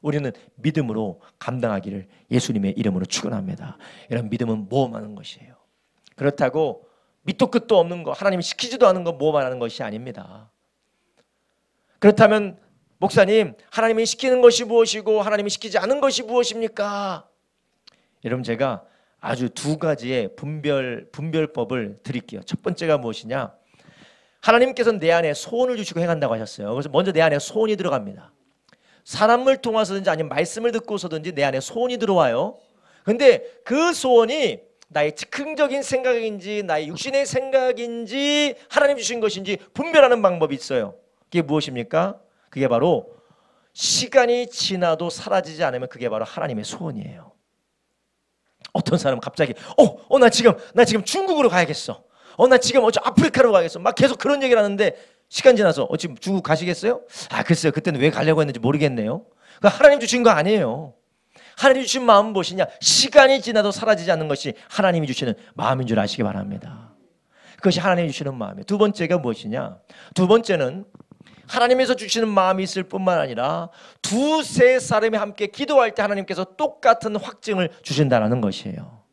우리는 믿음으로 감당하기를 예수님의 이름으로 축원합니다. 이런 믿음은 모험하는 것이에요. 그렇다고 밑도 끝도 없는 거, 하나님이 시키지도 않은 거 모험하는 것이 아닙니다. 그렇다면 목사님, 하나님이 시키는 것이 무엇이고 하나님이 시키지 않은 것이 무엇입니까? 여러분, 제가 아주 두 가지의 분별법을 드릴게요. 첫 번째가 무엇이냐? 하나님께서는 내 안에 소원을 주시고 행한다고 하셨어요. 그래서 먼저 내 안에 소원이 들어갑니다. 사람을 통해서든지 아니면 말씀을 듣고서든지 내 안에 소원이 들어와요. 근데 그 소원이 나의 즉흥적인 생각인지 나의 육신의 생각인지 하나님 주신 것인지 분별하는 방법이 있어요. 그게 무엇입니까? 그게 바로 시간이 지나도 사라지지 않으면 그게 바로 하나님의 소원이에요. 어떤 사람은 갑자기 나 지금 중국으로 가야겠어. 나 지금 아프리카로 가야겠어. 막 계속 그런 얘기를 하는데 시간 지나서 지금 중국 가시겠어요? 글쎄요. 그때는 왜 가려고 했는지 모르겠네요. 하나님 주신 거 아니에요. 하나님 주신 마음은 무엇이냐? 시간이 지나도 사라지지 않는 것이 하나님이 주시는 마음인 줄 아시기 바랍니다. 그것이 하나님이 주시는 마음이에요. 두 번째가 무엇이냐? 두 번째는 하나님에서 주시는 마음이 있을 뿐만 아니라 두세 사람이 함께 기도할 때 하나님께서 똑같은 확증을 주신다는 것이에요.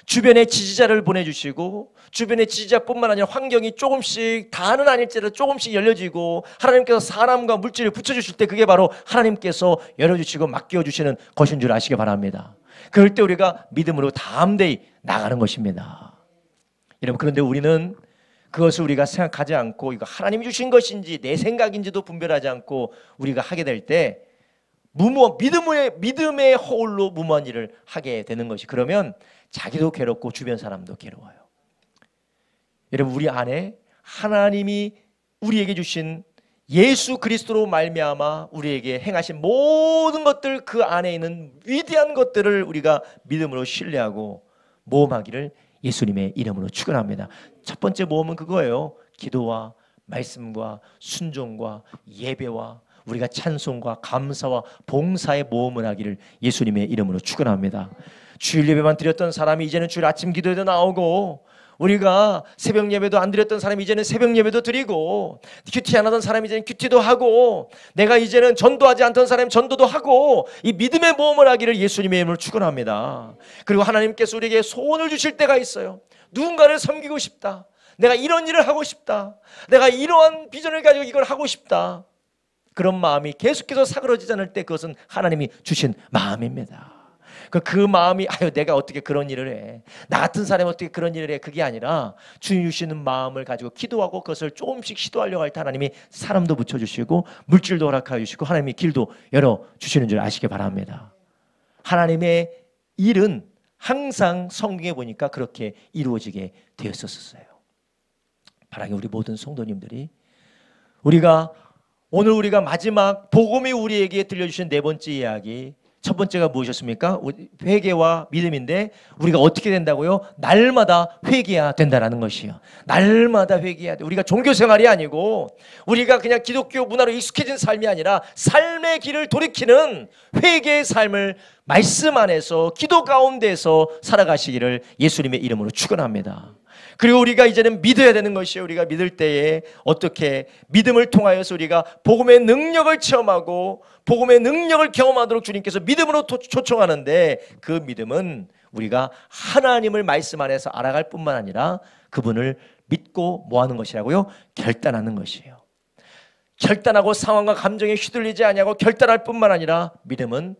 주변에 지지자를 보내주시고 주변의 지지자뿐만 아니라 환경이 조금씩, 다는 아닐지라도 조금씩 열려지고 하나님께서 사람과 물질을 붙여주실 때 그게 바로 하나님께서 열어주시고 맡겨주시는 것인 줄 아시기 바랍니다. 그럴 때 우리가 믿음으로 담대히 나가는 것입니다. 여러분, 그런데 우리는 그것을 우리가 생각하지 않고 이거 하나님이 주신 것인지 내 생각인지도 분별하지 않고 우리가 하게 될 때 믿음의 허울로 무모한 일을 하게 되는 것이, 그러면 자기도 괴롭고 주변 사람도 괴로워요. 여러분, 우리 안에 하나님이 우리에게 주신 예수 그리스도로 말미암아 우리에게 행하신 모든 것들, 그 안에 있는 위대한 것들을 우리가 믿음으로 신뢰하고 모험하기를 예수님의 이름으로 축원합니다. 첫 번째 모험은 그거예요. 기도와 말씀과 순종과 예배와 우리가 찬송과 감사와 봉사의 모험을 하기를 예수님의 이름으로 축원합니다. 주일 예배만 드렸던 사람이 이제는 주일 아침 기도에도 나오고, 우리가 새벽 예배도 안 드렸던 사람이 이제는 새벽 예배도 드리고, 큐티 안 하던 사람이 이제는 큐티도 하고, 내가 이제는 전도하지 않던 사람이 전도도 하고, 이 믿음의 모험을 하기를 예수님의 이름으로 축원합니다. 그리고 하나님께서 우리에게 소원을 주실 때가 있어요. 누군가를 섬기고 싶다, 내가 이런 일을 하고 싶다, 내가 이러한 비전을 가지고 이걸 하고 싶다, 그런 마음이 계속해서 사그러지지 않을 때 그것은 하나님이 주신 마음입니다. 그 마음이 내가 어떻게 그런 일을 해, 나 같은 사람이 어떻게 그런 일을 해, 그게 아니라 주님 주시는 마음을 가지고 기도하고 그것을 조금씩 시도하려고 할 때 하나님이 사람도 붙여주시고 물질도 허락하여 주시고 하나님이 길도 열어주시는 줄 아시기 바랍니다. 하나님의 일은 항상 성경에 보니까 그렇게 이루어지게 되었었어요. 바라기 우리 모든 성도님들이 오늘 우리가 마지막 복음이 우리에게 들려주신 네 번째 이야기, 첫 번째가 무엇이었습니까? 회개와 믿음인데 우리가 어떻게 된다고요? 날마다 회개해야 된다는 것이에요. 날마다 회개해야 돼. 우리가 종교생활이 아니고 우리가 그냥 기독교 문화로 익숙해진 삶이 아니라 삶의 길을 돌이키는 회개의 삶을 말씀 안에서 기도 가운데서 살아가시기를 예수님의 이름으로 축원합니다. 그리고 우리가 이제는 믿어야 되는 것이에요. 우리가 믿을 때에 어떻게 믿음을 통하여서 우리가 복음의 능력을 체험하고 복음의 능력을 경험하도록 주님께서 믿음으로 초청하는데, 그 믿음은 우리가 하나님을 말씀 안에서 알아갈 뿐만 아니라 그분을 믿고 뭐하는 것이라고요? 결단하는 것이에요. 결단하고 상황과 감정에 휘둘리지 아니하고 결단할 뿐만 아니라, 믿음은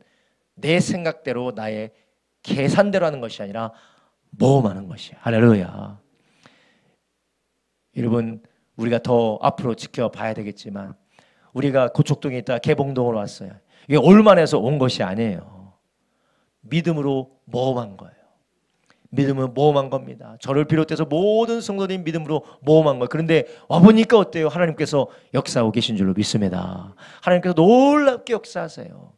내 생각대로 나의 계산대로 하는 것이 아니라 모험하는 것이에요. 할렐루야. 여러분, 우리가 더 앞으로 지켜봐야 되겠지만 우리가 고척동에 있다 개봉동으로 왔어요. 이게 올만해서 온 것이 아니에요. 믿음으로 모험한 거예요. 믿음은 모험한 겁니다. 저를 비롯해서 모든 성도님 믿음으로 모험한 거예요. 그런데 와보니까 어때요? 하나님께서 역사하고 계신 줄로 믿습니다. 하나님께서 놀랍게 역사하세요.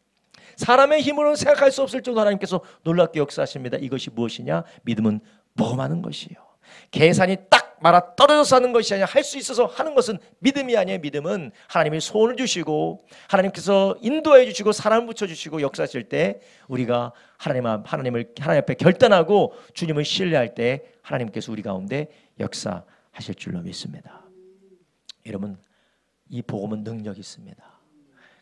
사람의 힘으로는 생각할 수 없을 정도로 하나님께서 놀랍게 역사하십니다. 이것이 무엇이냐? 믿음은 모험하는 것이에요. 계산이 딱 말아 떨어져서 하는 것이 아니라 할 수 있어서 하는 것은 믿음이 아니에요. 믿음은 하나님이 소원을 주시고 하나님께서 인도해 주시고 사람을 붙여주시고 역사하실 때 우리가 하나님 앞에 결단하고 주님을 신뢰할 때 하나님께서 우리 가운데 역사하실 줄로 믿습니다. 여러분, 이 복음은 능력이 있습니다.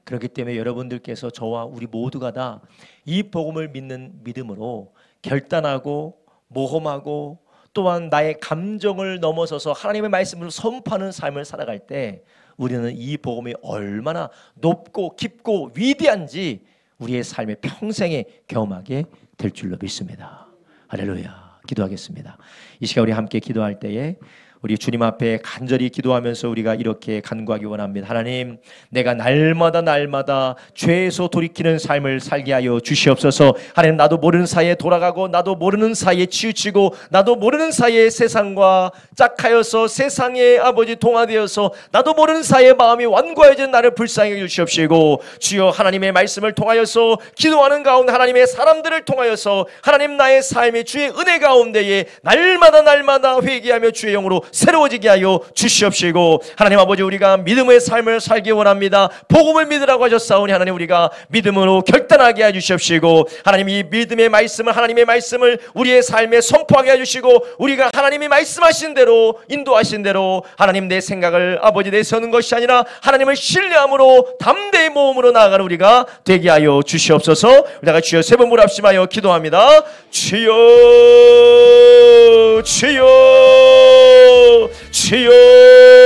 그렇기 때문에 여러분들께서 저와 우리 모두가 다 이 복음을 믿는 믿음으로 결단하고 모험하고 또한 나의 감정을 넘어서서 하나님의 말씀을 선포하는 삶을 살아갈 때 우리는 이 복음이 얼마나 높고 깊고 위대한지 우리의 삶의 평생에 경험하게 될 줄로 믿습니다. 할렐루야. 기도하겠습니다. 이 시간 우리 함께 기도할 때에 우리 주님 앞에 간절히 기도하면서 우리가 이렇게 간구하기 원합니다. 하나님, 내가 날마다 죄에서 돌이키는 삶을 살게 하여 주시옵소서. 하나님, 나도 모르는 사이에 돌아가고 나도 모르는 사이에 치우치고 나도 모르는 사이에 세상과 짝하여서 세상에 아버지 동화되어서 나도 모르는 사이에 마음이 완고해진 나를 불쌍히 주시옵시고, 주여 하나님의 말씀을 통하여서 기도하는 가운데 하나님의 사람들을 통하여서 하나님 나의 삶이 주의 은혜 가운데에 날마다 회개하며 주의 영으로 새로워지게 하여 주시옵시고, 하나님 아버지, 우리가 믿음의 삶을 살기 원합니다. 복음을 믿으라고 하셨사오니 하나님, 우리가 믿음으로 결단하게 해주시옵시고, 하나님 이 믿음의 말씀을, 하나님의 말씀을 우리의 삶에 선포하게 해주시고, 우리가 하나님이 말씀하신 대로 인도하신 대로 하나님 내 생각을 아버지 내세우는 것이 아니라 하나님을 신뢰함으로 담대의 모험으로 나아가는 우리가 되게 하여 주시옵소서. 우리가 주여 세 번 물합심하여 기도합니다. 주여 주여 주여